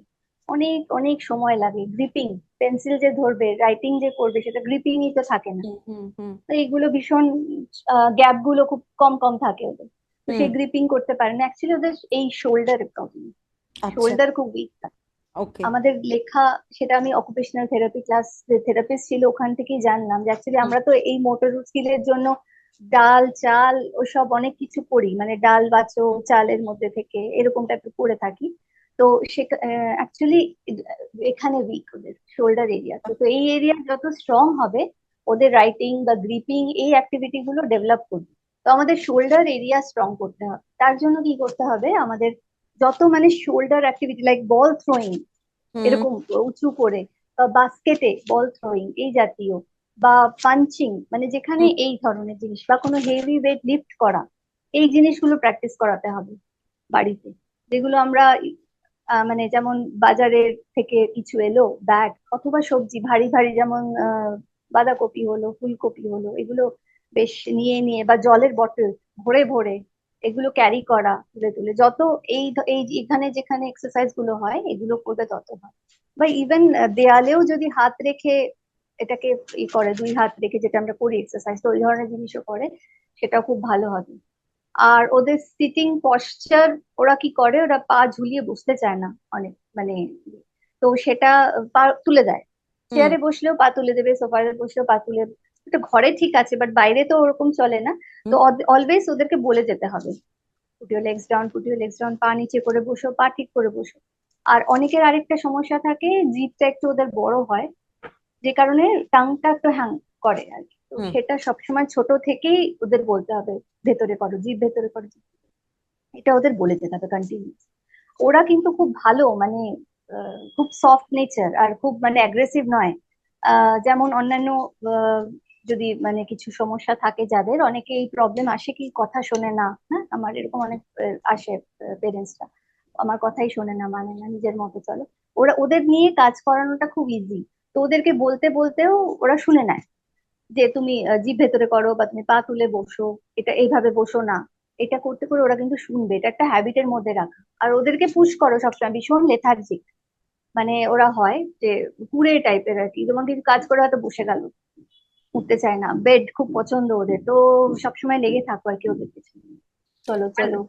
অনেক অনেক সময় লাগে। গ্রিপিং, পেন্সিল যে ধরবে, রাইটিং যে করবে, সেটা গ্রিপিংই তো থাকে না। হুম হুম হুম তো এইগুলো ভীষণ, গ্যাপ গুলো খুব কম কম থাকে ওদের, তো হুম সেই গ্রিপিং করতে পারে না। অ্যাকচুয়ালি ওদের এই শোল্ডার প্রবলেম, আচ্ছা শোল্ডার খুব উইক থাকে। ওকে আমাদের লেখা, সেটা আমি অকুপেশনাল থেরাপি ক্লাস, যে থেরাপিস্ট ছিল ওখান থেকেই জানলাম যে অ্যাকচুয়ালি আমরা তো এই মোটর স্কিলের জন্য ডাল চাল ওসব অনেক কিছু করি, মানে ডাল বাছো চালের মধ্যে থেকে এরকম টাইপের করে থাকি। তো সে অ্যাকচুয়ালি এখানে উইক ওদের শোল্ডার এরিয়া, তো তো এই এরিয়া যত স্ট্রং হবে ওদের রাইটিং বা গ্রিপিং এই অ্যাক্টিভিটি গুলো ডেভেলপ করবে। তো আমাদের শোল্ডার এরিয়া স্ট্রং করতে হবে, তার জন্য কি করতে হবে আমাদের, যত মানে শোল্ডার অ্যাক্টিভিটি লাইক বল থ্রোয়িং, হুম এরকম উঁচু করে, বা বাস্কেটে বল থ্রোয়িং এই জাতীয়, বা পাঞ্চিং, মানে যেখানে হুম এই ধরনের জিনিস, বা কোনো হেভি ওয়েট লিফট করা, এই জিনিসগুলো প্র্যাকটিস করাতে হবে বাড়িতে। যেগুলো আমরা মানে যেমন বাজারের থেকে কিছু এলো ব্যাগ, অথবা সবজি ভারী ভারী, যেমন বাঁধাকপি হলো, ফুলকপি হলো, এগুলো বেশ নিয়ে নিয়ে, বা জলের বটল ভরে ভরে এগুলো ক্যারি করা তুলে তুলে, যত এই এই এখানে যেখানে এক্সারসাইজ গুলো হয় এগুলো করবে তত হয়। বা ইভেন দেয়ালেও যদি হাত রেখে এটাকে করে, দুই হাত রেখে যেটা আমরা করি এক্সারসাইজ, তো ওই ধরনের জিনিসও করে, সেটা খুব ভালো হবে। আর ওদের সিটিং পশ্চার, ওরা কি করে, ওরা পা ঝুলিয়ে বসতে চায় না অনেক, মানে তো সেটা পা তুলে দেয়, হুম চেয়ারে বসলেও পা তুলে দেবে, সোফায় বসলেও পা তুলে, এটা ঘরে ঠিক আছে, বাট বাইরে তো ওরকম চলে না। তো হুম অলওয়েজ ওদেরকে বলে যেতে হবে, put your legs down, put your legs down, পা নিচে করে বসো, পা ঠিক করে বসো। আর অনেকের আরেকটা সমস্যা থাকে, জিভটা একটু ওদের বড় হয়, যে কারণে টাংটা একটু হ্যাং করে আর কি। তো হুম সেটা সবসময় ছোট থেকেই ওদের বলতে হবে, ভেতরে করো, জিভ ভেতরে করো, এটা ওদের বলে যেতে হবে কন্টিনিউ। ওরা কিন্তু খুব ভালো, মানে খুব সফট নেচার, আর খুব মানে অ্যাগ্রেসিভ নয়। যেমন অন্যান্য আহ, যদি মানে কিছু সমস্যা থাকে, যাদের অনেকে এই প্রবলেম আসে কি কথা শোনে না, হ্যাঁ আমার এরকম অনেক আসে পেরেন্টসরা, আমার কথাই শোনে না, মানে না, নিজের মতো চলে। ওরা, ওদের নিয়ে কাজ করানোটা খুব ইজি। তো ওদেরকে বলতে বলতেও ওরা শুনে নেয়, যে তুমি জিভ ভেতরে করো, বা তুমি পা তুলে বসো, এটা এইভাবে বসো না, এটা করতে করে ওরা কিন্তু শুনবে, এটা একটা হ্যাবিটের মধ্যে রাখা। আর ওদেরকে পুশ করো সবসময়, ভীষণ লেথার্জিক, মানে ওরা হয় যে কুড়ে টাইপের আর কি, তোমার কিছু কাজ করে হয়তো বসে গেল, উঠতে চায় না, বেড খুব পছন্দ ওদের, তো সবসময় লেগে থাকো আর কি ওদের পিছনে, চলো মানে চলো।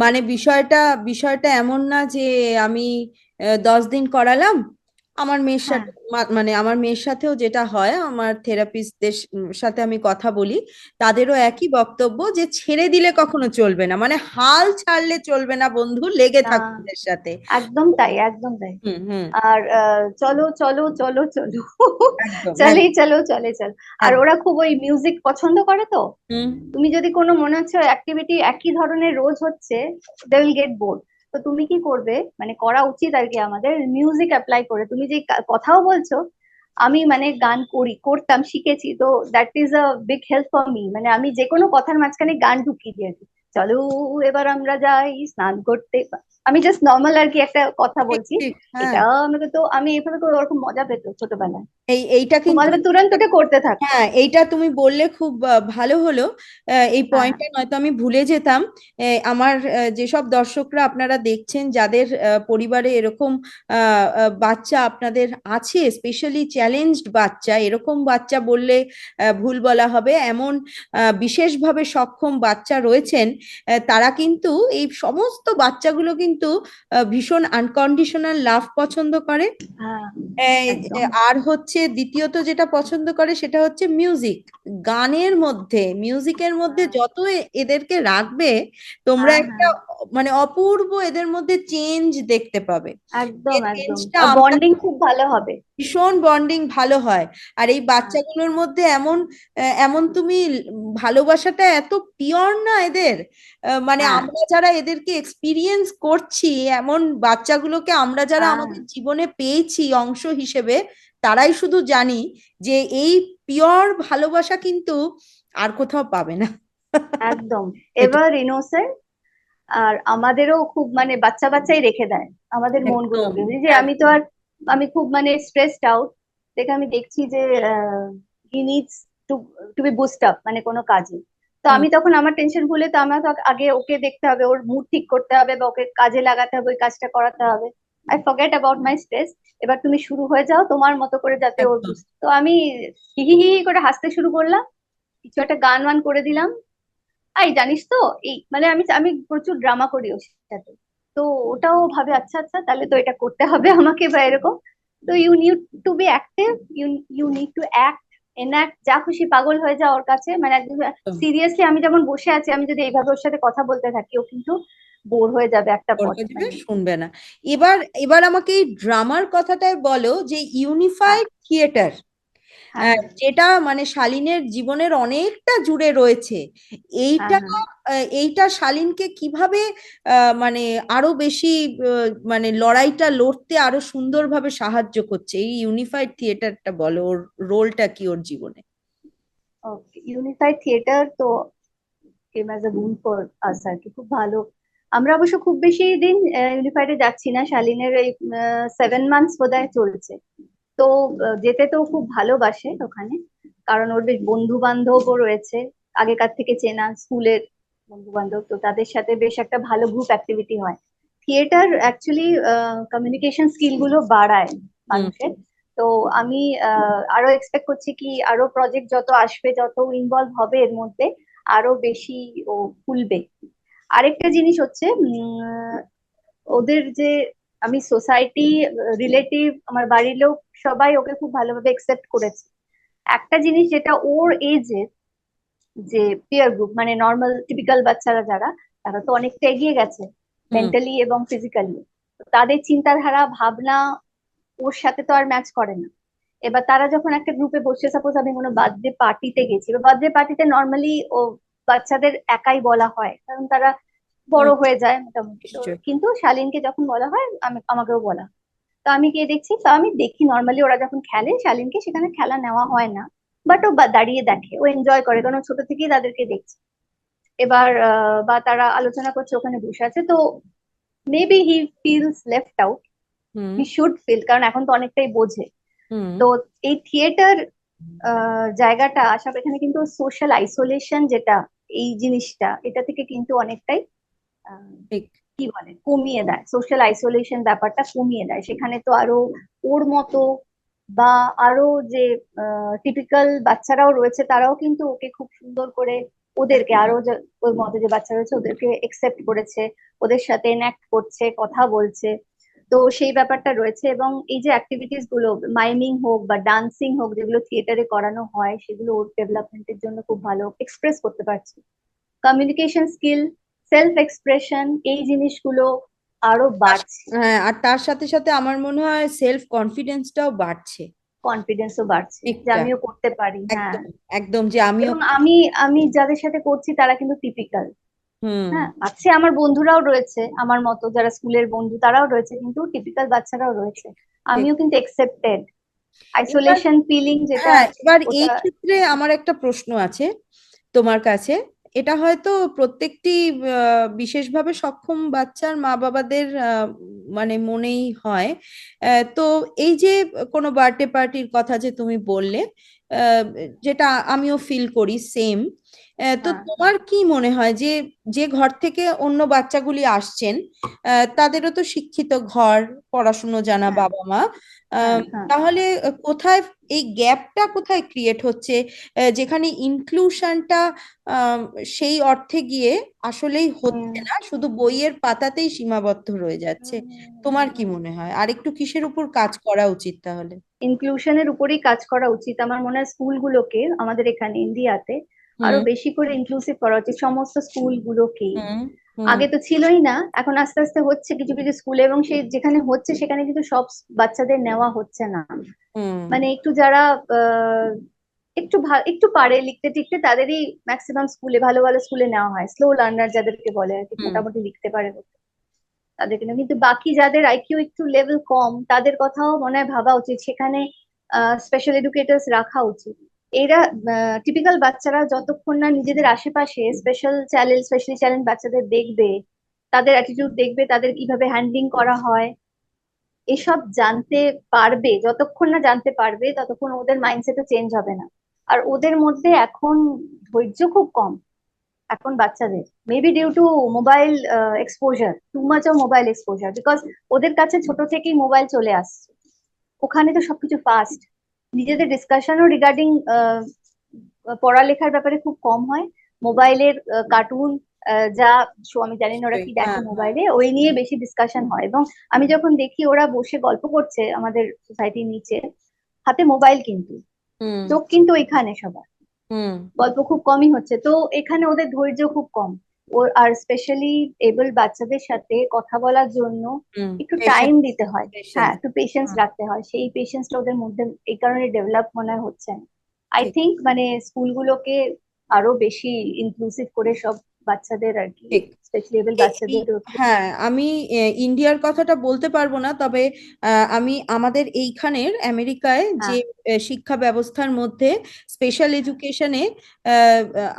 মানে বিষয়টা বিষয়টা এমন না যে আমি 10 দিন করালাম আমার মেয়ের হ্যাঁ, সাথে, মানে আমার মেয়ের সাথেও যেটা হয়, আমার থেরাপিস্টদের সাথে আমি কথা বলি, তাদেরও একই বক্তব্য যে ছেড়ে দিলে কখনো চলবে না, মানে হাল ছাড়লে চলবে না বন্ধু, লেগে না, থাকো ওদের সাথে। একদম তাই, একদম তাই। হুম হুম আর চলো চলো চলো চলো, একদম চলেই একদম চলো, চলে চলো। আর একদম ওরা খুব ওই মিউজিক পছন্দ করে তো, হুম তুমি যদি কোনো মনে হচ্ছে অ্যাক্টিভিটি একই ধরনের রোজ হচ্ছে, দে উইল গেট বোর্ড। তো তুমি কি করবে, মানে করা উচিত আর কি আমাদের, মিউজিক অ্যাপ্লাই করে, তুমি যে কথাও বলছো, আমি মানে গান করতাম, শিখেছি, তো that is a big help for me, মানে আমি যে কোনো কথার মাঝখানে গান ঢুকিয়ে দিয়েছি, চলো এবার আমরা যাই স্নান করতে, আমি জাস্ট নর্মাল আর কি একটা কথা ঠিক বলছি। ঠিক, হ্যাঁ। এটা আমাকে তো আমি এভাবে করে ওরকম মজা পেতো ছোটবেলায়, এইটা তো কিন্তু মানে তুরন্ত ওটা করতে থাকতো। হ্যাঁ, এইটা তুমি বললে খুব ভালো হলো। এই হ্যাঁ পয়েন্টটা নয়তো আমি ভুলে যেতাম। আমার যেসব দর্শকরা আপনারা দেখছেন, যাদের পরিবারে এরকম বাচ্চা আপনাদের আছে, স্পেশালি চ্যালেঞ্জড বাচ্চা, এরকম বাচ্চা বললে ভুল বলা হবে, এমন বিশেষভাবে সক্ষম বাচ্চা রয়েছেন, তারা কিন্তু এই সমস্ত বাচ্চাগুলো কিন্তু ভীষণ আনকন্ডিশনাল লাভ পছন্দ করে। হ্যাঁ এই, একদম। আর হচ্ছে দ্বিতীয়ত যেটা পছন্দ করে সেটা হচ্ছে মিউজিক। গানের মধ্যে, মিউজিকের মধ্যে হ্যাঁ যত এদেরকে রাখবে, তোমরা হ্যাঁ একটা হ্যাঁ মানে অপূর্ব এদের মধ্যে চেঞ্জ দেখতে পাবে। যে একদম একদম, চেঞ্জটা আমরা বন্ডিং খুব ভালো হবে। ভীষণ বন্ডিং ভালো হয়। আর এই হ্যাঁ বাচ্চাগুলোর মধ্যে এমন এমন তুমি ভালোবাসাটা এত পিওর না এদের, মানে হ্যাঁ আমরা যারা এদেরকে এক্সপিরিয়েন্স করছি, এমন বাচ্চাগুলোকে আমরা যারা হ্যাঁ আমাদের জীবনে পেয়েছি অংশ হিসেবে, তারাই শুধু জানি যে এই পিওর ভালোবাসা কিন্তু আর কোথাও পাবে না। একদম। এটা এভার ইনোসেন্ট, আর আমাদেরও খুব মানে বাচ্চা বাচ্চাই রেখে দেয় আমাদের একদম মনগুলোকে। বুঝলি যে আমি তো একদম। আর, আমি খুব মানে স্ট্রেসড আউট দেখে আমি দেখছি যে he needs to to be boost up মানে কোনো কাজে। তো হুম, আমি তখন আমার টেনশন ভুলে, তো আমার তো আগে ওকে দেখতে হবে, ওর মুড ঠিক করতে হবে বা ওকে কাজে লাগাতে হবে, ওই কাজটা করাতে হবে। I forget about my stress. এবার তুমি শুরু হয়ে যাও তোমার মতো করে যাতে ওর একদম। বুঝ, তো আমি হি হি হি হি করে হাসতে শুরু করলাম, কিছু একটা গান ওয়ান করে দিলাম। এই জানিস তো, এই মানে আমি আমি প্রচুর ড্রামা করি ওর সাথে। তো ওটাও ভাবে আচ্ছা আচ্ছা তাহলে তো এটা করতে হবে আমাকে বা এরকম। তো you need to be active, you you need to act, enact, যা খুশি পাগল হয়ে যাও ওর কাছে, মানে একদম একদম। সিরিয়াসলি। আমি যেমন বসে আছি, আমি যদি এইভাবে ওর সাথে কথা বলতে থাকি, ও কিন্তু বোর হয়ে যাবে একটা ওর পর কাছে মানে। শুনবে না। এবার এবার আমাকে এই ড্রামার কথাটাই বলো, যে হ্যাঁ ইউনিফাইড থিয়েটার, হ্যাঁ হ্যাঁ যেটা মানে শালীনের জীবনের অনেকটা জুড়ে রয়েছে, হ্যাঁ এইটা হ্যাঁ। এইটা শালীনকে কিভাবে মানে আরো বেশি মানে লড়াইটা লড়তে আরো সুন্দরভাবে সাহায্য করছে? এই ইউনিফাইড থিয়েটারটা বলো, ওর রোলটা কি ওর জীবনে? ওকে, ইউনিফাইড থিয়েটার তো কেম অ্যাজ আ বুন ফর আস আর কি, খুব ভালো। আমরা অবশ্য খুব বেশি দিন ইউনিফাইডে যাচ্ছি না, শালিনের এই 7 মান্থস বোধহয় চলছে। তো যেতে তো খুব ভালোবাসে ওখানে, কারণ ওর বেশ বন্ধু বান্ধবও রয়েছে, আগেকার থেকে চেনা স্কুলের বন্ধু বান্ধব, তো তাদের সাথে বেশ একটা ভালো গ্রুপ অ্যাক্টিভিটি হয়। থিয়েটার অ্যাকচুয়ালি কমিউনিকেশন স্কিল গুলো বাড়ায় হুম। মানুষের। তো আমি আরো এক্সপেক্ট করছি কি আরো প্রজেক্ট যত আসবে, যত ইনভলভ হবে এর মধ্যে, আরো বেশি ও খুলবে। আরেকটা জিনিস হচ্ছে ওদের যে, আমি সোসাইটি, রিলেটিভ, আমার বাড়ির লোক সবাই ওকে খুব ভালোভাবে একসেপ্ট করেছে। একটা জিনিস যেটা ওর এজের যে পিয়ার গ্রুপ, মানে নর্মাল টিপিক্যাল বাচ্চারা যারা, তারা তো অনেকটা এগিয়ে গেছে হুম। মেন্টালি এবং ফিজিক্যালি। তাদের চিন্তাধারা ভাবনা ওর সাথে তো আর ম্যাচ করে না। এবার তারা যখন একটা গ্রুপে বসে, সাপোজ আমি কোনো বার্থডে পার্টিতে গেছি, বা বার্থডে পার্টিতে নর্মালি ও বাচ্চাদের একাই বলা হয়, কারণ তারা হুম, বড় হয়ে যায় মোটামুটি। তো নিশ্চয়ই। কিন্তু শালীনকে যখন বলা হয়, আমাকেও বলা হয়। তো আমি গিয়ে দেখছি, তো আমি দেখি নর্মালি ওরা যখন খেলে শালীনকে সেখানে খেলা নেওয়া হয় না, বাট ও দাঁড়িয়ে দেখে, ও এনজয় করে, কারণ ও ছোট থেকেই তাদেরকে দেখছে। এবার বা তারা আলোচনা করছে ওখানে বসে আছে, তো maybe he feels left out, hmm. He should feel, কারণ এখন তো অনেকটাই বোঝে। হুম। তো এই থিয়েটার জায়গাটা আসার এখানে কিন্তু সোশ্যাল আইসোলেশন যেটা, এই জিনিসটা এটা থেকে কিন্তু অনেকটাই আহ, ঠিক। কি বলে কমিয়ে দেয়, সোশ্যাল আইসোলেশন ব্যাপারটা কমিয়ে দেয়। সেখানে তো আরো ওর মতো বা আরো যে টিপিক্যাল বাচ্চারাও রয়েছে, তারাও কিন্তু ওকে খুব সুন্দর করে, ওদেরকে আরো ওর মতো যে বাচ্চা রয়েছে ওদেরকে একসেপ্ট করেছে, ওদের সাথে এনাক্ট করছে, কথা বলছে। তো সেই ব্যাপারটা রয়েছে। এবং এই যে অ্যাক্টিভিটিস গুলো, মাইমিং হোক বা ডান্সিং হোক, যেগুলো থিয়েটারে করানো হয়, সেগুলো ওর ডেভেলপমেন্টের জন্য খুব ভালো, এক্সপ্রেস করতে পারছে, কমিউনিকেশন স্কিল, সেলফ এক্সপ্রেশন, এই জিনিসগুলো আরো বাড়ছে। হ্যাঁ, আর তার সাথে সাথে আমার মনে হয় সেলফ কনফিডেন্সটাও বাড়ছে। কনফিডেন্সও বাড়ছে যে একটা আমিও করতে পারি। হ্যাঁ, একদম একদম, যে আমিও। এবং আমি আমি যাদের সাথে করছি তারা কিন্তু টিপিক্যাল। হুম। হ্যাঁ, আছে আমার বন্ধুরাও রয়েছে আমার মতো, যারা স্কুলের বন্ধু তারাও রয়েছে, কিন্তু টিপিক্যাল বাচ্চারাও রয়েছে। ঠিক। আমিও কিন্তু একসেপ্টেড, এবার আইসোলেশন ফিলিং যেটা, হ্যাঁ, এবার এই ওটা। ক্ষেত্রে আমার একটা প্রশ্ন আছে তোমার কাছে। এটা হয়তো প্রত্যেকটি বিশেষভাবে সক্ষম বাচ্চার মা বাবাদের মানে মনেই হয়। তো এই যে কোনো বার্থডে পার্টির কথা যে তুমি বললে, আহ, যেটা আমিও ফিল করি সেম। তো হ্যাঁ তোমার কি মনে হয় যে যে ঘর থেকে অন্য বাচ্চাগুলি আসছেন, তাদেরও তো শিক্ষিত ঘর, পড়াশুনো জানা হ্যাঁ বাবা মা, হ্যাঁ হ্যাঁ তাহলে কোথায় এই গ্যাপটা কোথায় ক্রিয়েট হচ্ছে, যেখানে ইনক্লুশনটা সেই অর্থে গিয়ে আসলেই হুম হচ্ছে না, শুধু বইয়ের পাতাতেই সীমাবদ্ধ রয়ে যাচ্ছে? তোমার কি মনে হয় আর একটু কিসের উপর কাজ করা উচিত তাহলে? ইনক্লুশনের উপরেই কাজ করা উচিত আমার মনে হয়। স্কুলগুলোকে আমাদের এখানে ইন্ডিয়াতে আরো হুম বেশি করে ইনক্লুসিভ করা উচিত, সমস্ত স্কুলগুলোকেই। হুম হুম আগে তো ছিলই না, এখন আস্তে আস্তে হচ্ছে কিছু কিছু স্কুলে, এবং সেই যেখানে হচ্ছে সেখানে কিন্তু সব বাচ্চাদের নেওয়া হচ্ছে না। হুম মানে একটু যারা আহ, একটু পারে লিখতে টিখতে তাদেরই ম্যাক্সিমাম স্কুলে, ভালো ভালো স্কুলে নেওয়া হয়, স্লো লার্নার যাদেরকে বলে আর কি, হুম মোটামুটি লিখতে পারে তাদেরকে না। কিন্তু বাকি যাদের আইকিউ একটু লেভেল কম তাদের কথাও মনে হয় ভাবা উচিত, সেখানে স্পেশাল এডুকেটার্স রাখা উচিত। এরা টিপিক্যাল বাচ্চারা যতক্ষণ না নিজেদের আশেপাশে স্পেশালি চ্যালেঞ্জ বাচ্চাদের দেখবে, তাদের অ্যাটিটিউড দেখবে, তাদের কিভাবে হ্যান্ডলিং করা হয় এসব জানতে পারবে, যতক্ষণ না জানতে পারবে ততক্ষণ ওদের মাইন্ডসেটও চেঞ্জ হবে না। আর ওদের মধ্যে এখন ধৈর্য খুব কম এখন বাচ্চাদের, maybe due to mobile exposure, too much of mobile exposure, because ওদের কাছে ছোট থেকেই মোবাইল চলে আসছে। ওখানে তো সবকিছু ফাস্ট, নিজেদের ডিসকাশনও রিগার্ডিং পড়ালেখার ব্যাপারে খুব কম হয়। মোবাইলের কার্টুন যা শো, আমি জানি না ওরা নিশ্চয়ই, কি হ্যাঁ দেখে হ্যাঁ। মোবাইলে, ওই নিয়ে বেশি ডিসকাশন হয়। এবং আমি যখন দেখি ওরা বসে গল্প করছে আমাদের সোসাইটির নিচে, হাতে মোবাইল কিন্তু, হুম চোখ কিন্তু ওইখানে সবার, হুম গল্প খুব কমই হচ্ছে। তো এখানে ওদের ধৈর্য খুব কম। আর স্পেশালি এবল বাচ্চাদের সাথে কথা বলার জন্য হুম একটু টাইম পেশেন্স, দিতে হয়। হ্যাঁ, পেশেন্স। একটু পেশেন্স রাখতে হয়, সেই পেশেন্সটা ওদের মধ্যে এই কারণে ডেভেলপ মনে হয় হচ্ছে না। আই ঠিক থিঙ্ক মানে স্কুলগুলোকে আরো বেশি ইনক্লুসিভ করে সব বাচ্চাদের আর কি, ঠিক। স্পেশালি এবল এই বাচ্চাদের হ্যাঁ, আমি ইন্ডিয়ার কথাটা বলতে পারবো না, তবে আমি আমাদের এইখানের আমেরিকায় যে হ্যাঁ শিক্ষা ব্যবস্থার মধ্যে স্পেশাল হ্যাঁ এডুকেশনে,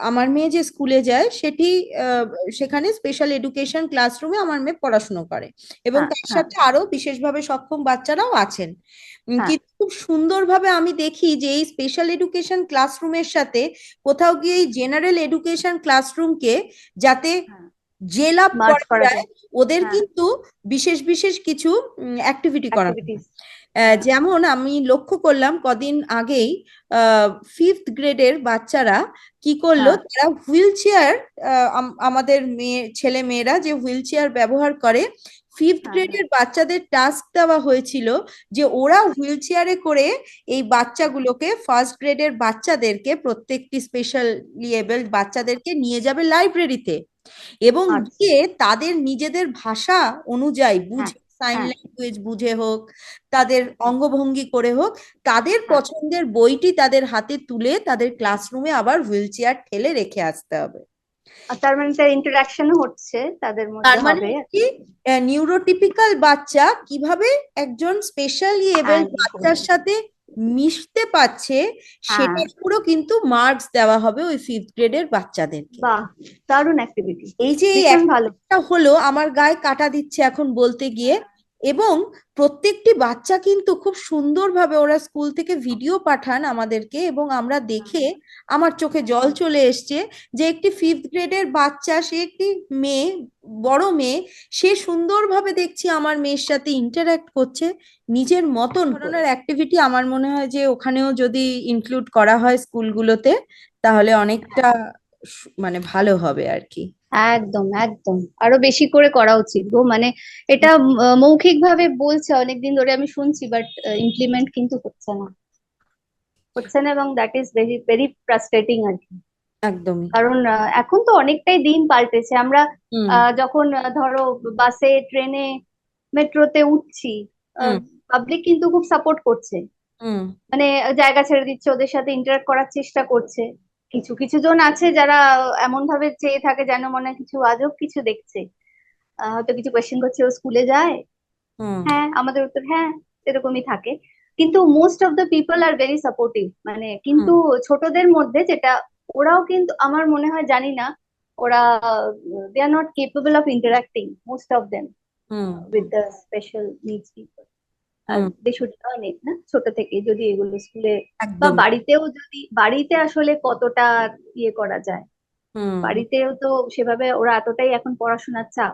আমার মেয়ে যে স্কুলে যায় সেটি, আহ, সেখানে স্পেশাল এডুকেশন ক্লাসরুমে আমার মেয়ে পড়াশুনো করে, এবং হ্যাঁ তার হ্যাঁ সাথে আরো বিশেষভাবে সক্ষম বাচ্চারাও আছেন। হ্যাঁ কিন্তু খুব সুন্দরভাবে আমি দেখি যে এই স্পেশাল এডুকেশন ক্লাসরুমের সাথে কোথাও গিয়ে এই জেনারেল এডুকেশন ক্লাসরুমকে যাতে হ্যাঁ জেল আপ মার্চ করা করা যায়, যায়। ওদের হ্যাঁ, কিন্তু বিশেষ বিশেষ কিছু অ্যাক্টিভিটি করানো হয়। অ্যাক্টিভিটিস। হ্যাঁ যেমন আমি লক্ষ্য করলাম কদিন আগেই ফিফথ গ্রেডের বাচ্চারা কি করলো, হ্যাঁ তারা হুইল চেয়ার, আমাদের ছেলে মেয়েরা যে হুইল চেয়ার ব্যবহার করে, ফিফথ হ্যাঁ হ্যাঁ গ্রেডের বাচ্চাদের টাস্ক দেওয়া হয়েছিল যে ওরা হুইল চেয়ারে করে এই বাচ্চাগুলোকে, ফার্স্ট গ্রেডের বাচ্চাদেরকে, প্রত্যেকটি স্পেশালি এবলড বাচ্চাদেরকে নিয়ে যাবে লাইব্রেরিতে, এবং আচ্ছা। গিয়ে তাদের নিজেদের ভাষা অনুযায়ী হ্যাঁ বুঝে, সাইন হ্যাঁ ল্যাঙ্গুয়েজ বুঝে হোক, তাদের অঙ্গভঙ্গি করে হোক, তাদের হ্যাঁ। পছন্দের বইটি তাদের হাতে তুলে তাদের ক্লাসরুমে আবার হুইল চেয়ার ঠেলে রেখে আসতে হবে। আর তার মানে তার ইন্টারাকশনও হচ্ছে, তাদের তার মধ্যে মানে হবে। কি, নিউরোটিপিক্যাল বাচ্চা কিভাবে একজন স্পেশালি এবলড একদম। বাচ্চার সাথে মিশতে পারছে, হ্যাঁ, সেটার পুরো কিন্তু মার্কস দেওয়া হবে ওই ফিফথ গ্রেডের বাচ্চাদেরকে। বাহ, দারুণ অ্যাক্টিভিটি, এই যে এই ভীষণ ভালো। একটা হলো, আমার গায়ে কাঁটা দিচ্ছে এখন বলতে গিয়ে। হ্যাঁ, এবং প্রত্যেকটি বাচ্চা কিন্তু খুব সুন্দরভাবে, ওরা স্কুল থেকে ভিডিও পাঠান আমাদেরকে, এবং আমরা হ্যাঁ, দেখে আমার চোখে হ্যাঁ, জল চলে এসছে যে একটি ফিফথ গ্রেডের বাচ্চা, সে একটি মেয়ে, বড় মেয়ে, সে সুন্দরভাবে দেখছি আমার মেয়ের সাথে ইন্টারঅ্যাক্ট করছে নিজের মতন ধরনের অ্যাক্টিভিটি। আমার মনে হয় যে ওখানেও যদি ইনক্লুড করা হয় স্কুলগুলোতে, তাহলে অনেকটা মানে ভালো হবে আর কি। একদম একদম, আরো বেশি করে করা উচিত গো। মানে এটা মৌখিক ভাবে বলছে অনেকদিন ধরে আমি শুনছি, বাট ইমপ্লিমেন্ট কিন্তু হচ্ছে না, এবং that is very very frustrating আর কি। একদমই। কারণ এখন তো অনেকটাই দিন পাল্টেছে। আমরা হুম যখন ধরো বাসে, ট্রেনে, মেট্রোতে উঠছি, হুম পাবলিক কিন্তু খুব সাপোর্ট করছে, হুম মানে জায়গা ছেড়ে দিচ্ছে, ওদের সাথে ইন্টারাক্ট করার চেষ্টা করছে। কিছু কিছু জন আছে যারা এমন ভাবে চেয়ে থাকে যেন মনে হয় কিছু আজব কিছু দেখছে, হয়তো কিছু কোয়েশ্চেন করছে, ও স্কুলে যায়, হুম হ্যাঁ আমাদের উত্তর হ্যাঁ, এরকমই থাকে। কিন্তু most of the people are very supportive. মানে হুম কিন্তু ছোটদের মধ্যে যেটা, ওরাও কিন্তু আমার মনে হয়, জানি না, ওরা they are not capable of interacting most of them hmm with the special needs people. আর হুম দে শুড লার্ন ইট না, ছোট থেকে যদি এগুলো স্কুলে বা একদম। বাড়িতেও, যদি বাড়িতে আসলে কতটা ইয়ে করা যায়, হুম বাড়িতেও তো সেভাবে ওরা এতটাই এখন পড়াশোনার চাপ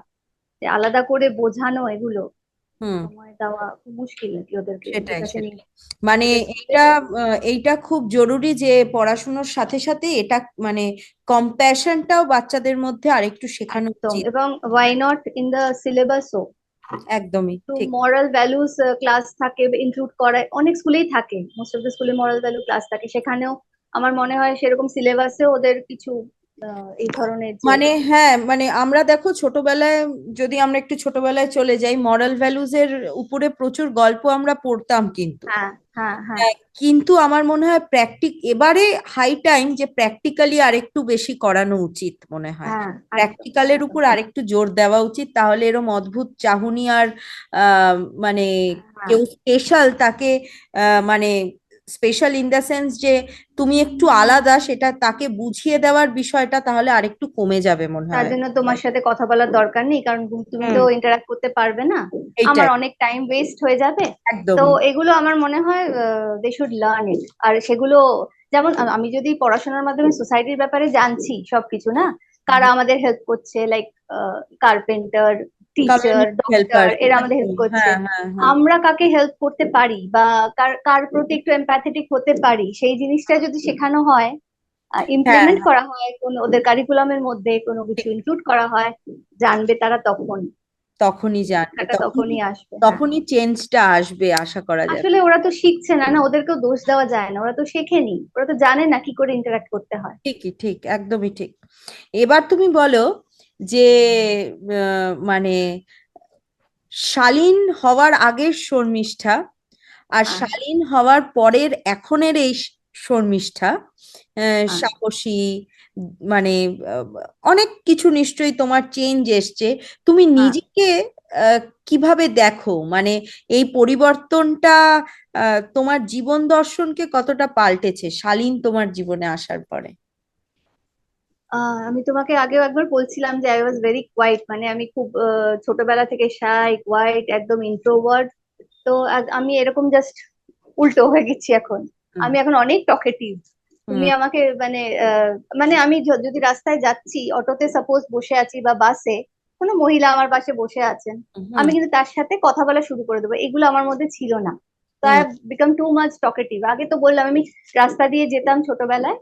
যে আলাদা করে বোঝানো এগুলো হুম সময় দেওয়া খুব মুশকিল আর কি ওদেরকে সেটাই যেটাকে সেটাই নিয়ে মানে ওদের স্কুলে। এইটা এইটা খুব জরুরি যে পড়াশুনোর সাথে সাথে এটা মানে কম্প্যাশনটাও বাচ্চাদের মধ্যে আরেকটু শেখানো একদম, উচিত। এবং ওয়াই নট ইন দ্য সিলেবাসও একদমই তো ঠিক। মরাল ভ্যালুস ক্লাস থাকে, ইনক্লুড করায় অনেক স্কুলেই থাকে, মোস্ট অফ দ্য স্কুলে মরাল ভ্যালু ক্লাস থাকে, সেখানেও আমার মনে হয় সেরকম সিলেবাসে ওদের কিছু এই ধরনের যে, মানে হ্যাঁ মানে আমরা দেখো ছোটবেলায়, যদি আমরা একটু ছোটবেলায় চলে যাই, মরাল ভ্যালুজ এর উপরে প্রচুর গল্প আমরা পড়তাম কিন্তু হ্যাঁ হ্যাঁ হ্যাঁ কিন্তু আমার মনে হয় এবারে হাই টাইম যে প্র্যাকটিক্যালি আরেকটু বেশি করানো উচিত মনে হয়। হ্যাঁ, একদম প্র্যাকটিক্যালের একদম উপর ঠিক। আরেকটু জোর দেওয়া উচিত, তাহলে এরম অদ্ভুত চাহনি আর মানে হ্যাঁ, কেউ স্পেশাল তাকে মানে স্পেশাল ইন দ্য সেন্স যে তুমি একটু আলাদা, সেটা তাকে বুঝিয়ে দেওয়ার বিষয়টা তাহলে আরেকটু কমে যাবে মনে তার হয়। জন্য তোমার সাথে কথা বলার দরকার নেই, কারণ তুমি তো হুম ইন্টারাক্ট করতে পারবে না, আমার এইটাই অনেক টাইম ওয়েস্ট হয়ে যাবে। তো একদমই। এগুলো আমার মনে হয় দে শুড লার্ন ইট। আর সেগুলো যেমন আমি যদি পড়াশোনার মাধ্যমে সোসাইটির ব্যাপারে জানছি সবকিছু, না কারা আমাদের হেল্প করছে, like carpenter, teacher, community doctor, helper. এরা আমাদের হেল্প করছে, হ্যাঁ হ্যাঁ হ্যাঁ আমরা কাকে হেল্প করতে পারি বা কার কার প্রতি একটু এমপ্যাথেটিক হতে পারি, সেই জিনিসটা যদি শেখানো হয়, হ্যাঁ ইমপ্লিমেন্ট হ্যাঁ করা হয়, কোন ওদের কারিকুলামের মধ্যে কোনো কিছু ঠিক। ইনক্লুড করা হয়, জানবে তারা তখন, তখনই জানবে, শিক্ষাটা তখনই তখনই আসবে। হ্যাঁ, তখনই চেঞ্জটা আসবে আশা করা যাবে। আসলে ওরা তো শিখছে না, না ওদেরকেও দোষ দেওয়া যায় না, ওরা তো শেখেনি, ওরা তো জানে না কি করে ইন্টারাক্ট করতে হয়। ঠিকই, ঠিক, একদমই ঠিক। এবার তুমি বলো যে মানে শালীন হওয়ার আগের শর্মিষ্ঠা আর হ্যাঁ শালীন হওয়ার পরের এখনের এই শর্মিষ্ঠা, হ্যাঁ সাহসী, মানে আহ, অনেক কিছু নিশ্চয়ই তোমার চেঞ্জ এসছে। তুমি হ্যাঁ। নিজেকে কিভাবে দেখো, মানে এই পরিবর্তনটা তোমার জীবন দর্শনকে কতটা পাল্টেছে শালীন তোমার জীবনে আসার পরে? আমি তোমাকে আগেও একবার বলছিলাম যে আই ওয়াজ ভেরি কোয়াইট, মানে আমি খুব ছোটবেলা থেকে শাই, কোয়াইট, একদম ইন্ট্রোভার্ট। তো আমি এরকম জাস্ট উল্টো হয়ে গেছি এখন। হুম আমি এখন অনেক টকেটিভ। তুমি হুম আমাকে মানে মানে আমি যদি রাস্তায় যাচ্ছি, অটোতে সাপোজ বসে আছি বা বাসে, কোনো মহিলা আমার পাশে বসে আছেন, হুম আমি কিন্তু তার সাথে কথা বলা শুরু করে দেবো, এগুলো আমার মধ্যে ছিল না। তো I hmm have become too much talkative. আগে তো বললাম, আমি রাস্তা দিয়ে যেতাম ছোটবেলায়,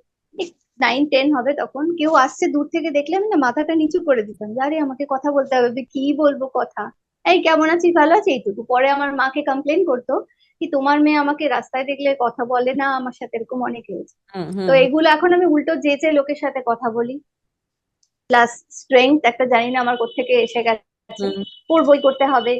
9-10 হবে তখন, কেউ আসছে দূর থেকে দেখলে আমি না মাথাটা নিচু করে দিতাম, যে আরে আমাকে কথা বলতে হবে, কি বলবো কথা, এই কেমন আছিস, ভালো আছি, এইটুকু। পরে আমার মাকে কমপ্লেন করতো কি তোমার মেয়ে আমাকে রাস্তায় দেখলে কথা বলে না, আমার সাথে এরকম অনেক হয়েছে। হুম তো হুম এগুলো এখন আমি উল্টো যেচে লোকের সাথে কথা বলি। প্লাস স্ট্রেংথ একটা, জানি না আমার কোত্থেকে এসে গেছে, হুম করবোই, করতে হবে,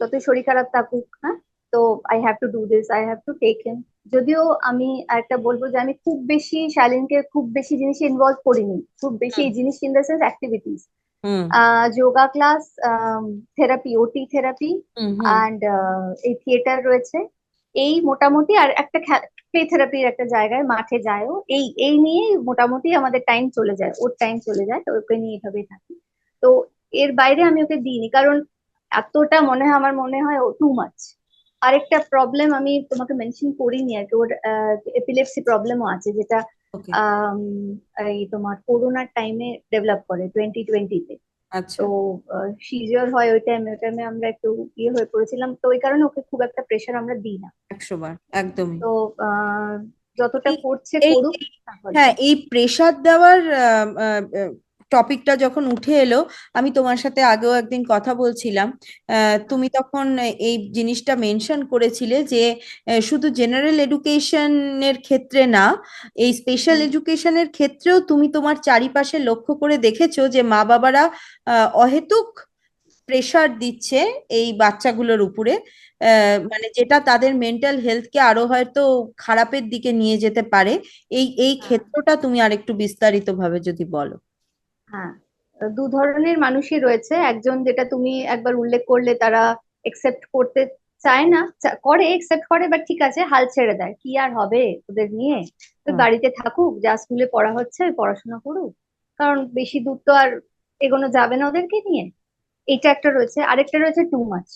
যতই শরীর খারাপ থাকুক। হ্যাঁ, তো I have to do this, I have to take him. যদিও আমি একটা বলবো যে আমি খুব বেশি শালীনকে খুব বেশি জিনিসে ইনভলভ করিনি, খুব বেশি হুম এই জিনিস in the sense activities, hmm yoga class, therapy, ওটি থেরাপি, হুম হুম অ্যান্ড এই থিয়েটার রয়েছে, এই মোটামুটি, আর একটা প্লে থেরাপির একটা জায়গায় মাঠে যায়ও, এই এই নিয়ে মোটামুটি আমাদের টাইম চলে যায়, ওর টাইম চলে যায়, তো ওকে নিয়ে এভাবেই থাকি। তো এর বাইরে আমি ওকে দিইনি, কারণ এতটা মনে হয়, আমার মনে হয় ও টু মাচ। আরেকটা প্রবলেম আমি তোমাকে মেনশন করিনি আর কি, ওর এপিলেপসি প্রবলেমও আছে, যেটা ওকে। আম, এই তোমার করোনার টাইমে ডেভেলপ করে 2020-তে। আচ্ছা। তো সিজার হয় ওই টাইমে আমরা একটু ইয়ে হয়ে পড়েছিলাম, তো ওই কারণে ওকে খুব একটা প্রেশার আমরা দিই না। 100 বার একদমই। তো আহ, যতটা এই করছে এই করুক এই- তারপর হ্যাঁ, যা। এই প্রেসার দেওয়ার টপিকটা যখন উঠে এলো, আমি তোমার সাথে আগেও একদিন কথা বলছিলাম, তুমি তখন এই জিনিসটা মেনশন করেছিলে যে শুধু জেনারেল এডুকেশনের ক্ষেত্রে না, এই স্পেশাল হুম, এডুকেশনের ক্ষেত্রেও তুমি তোমার চারিপাশে লক্ষ্য করে দেখেছো যে মা বাবারা অহেতুক প্রেসার দিচ্ছে এই বাচ্চাগুলোর উপরে, মানে যেটা তাদের মেন্টাল হেলথকে আরো হয়তো খারাপের দিকে নিয়ে যেতে পারে। এই হ্যাঁ ক্ষেত্রটা তুমি আরেকটু বিস্তারিতভাবে যদি বলো। হ্যাঁ। দু ধরনের মানুষই রয়েছে, একজন যেটা তুমি একবার উল্লেখ করলে, তারা একসেপ্ট করতে চায় না, করে, একসেপ্ট করে, বাট ঠিক আছে, হাল ছেড়ে দেয়, কি আর হবে ওদের নিয়ে, ওই হুম বাড়িতে থাকুক, যা স্কুলে পড়া হচ্ছে ওই পড়াশোনা করুক, কারণ বেশি দূর তো আর এগোনো যাবে না ওদেরকে নিয়ে। এটা একটা রয়েছে, আরেকটা রয়েছে too much.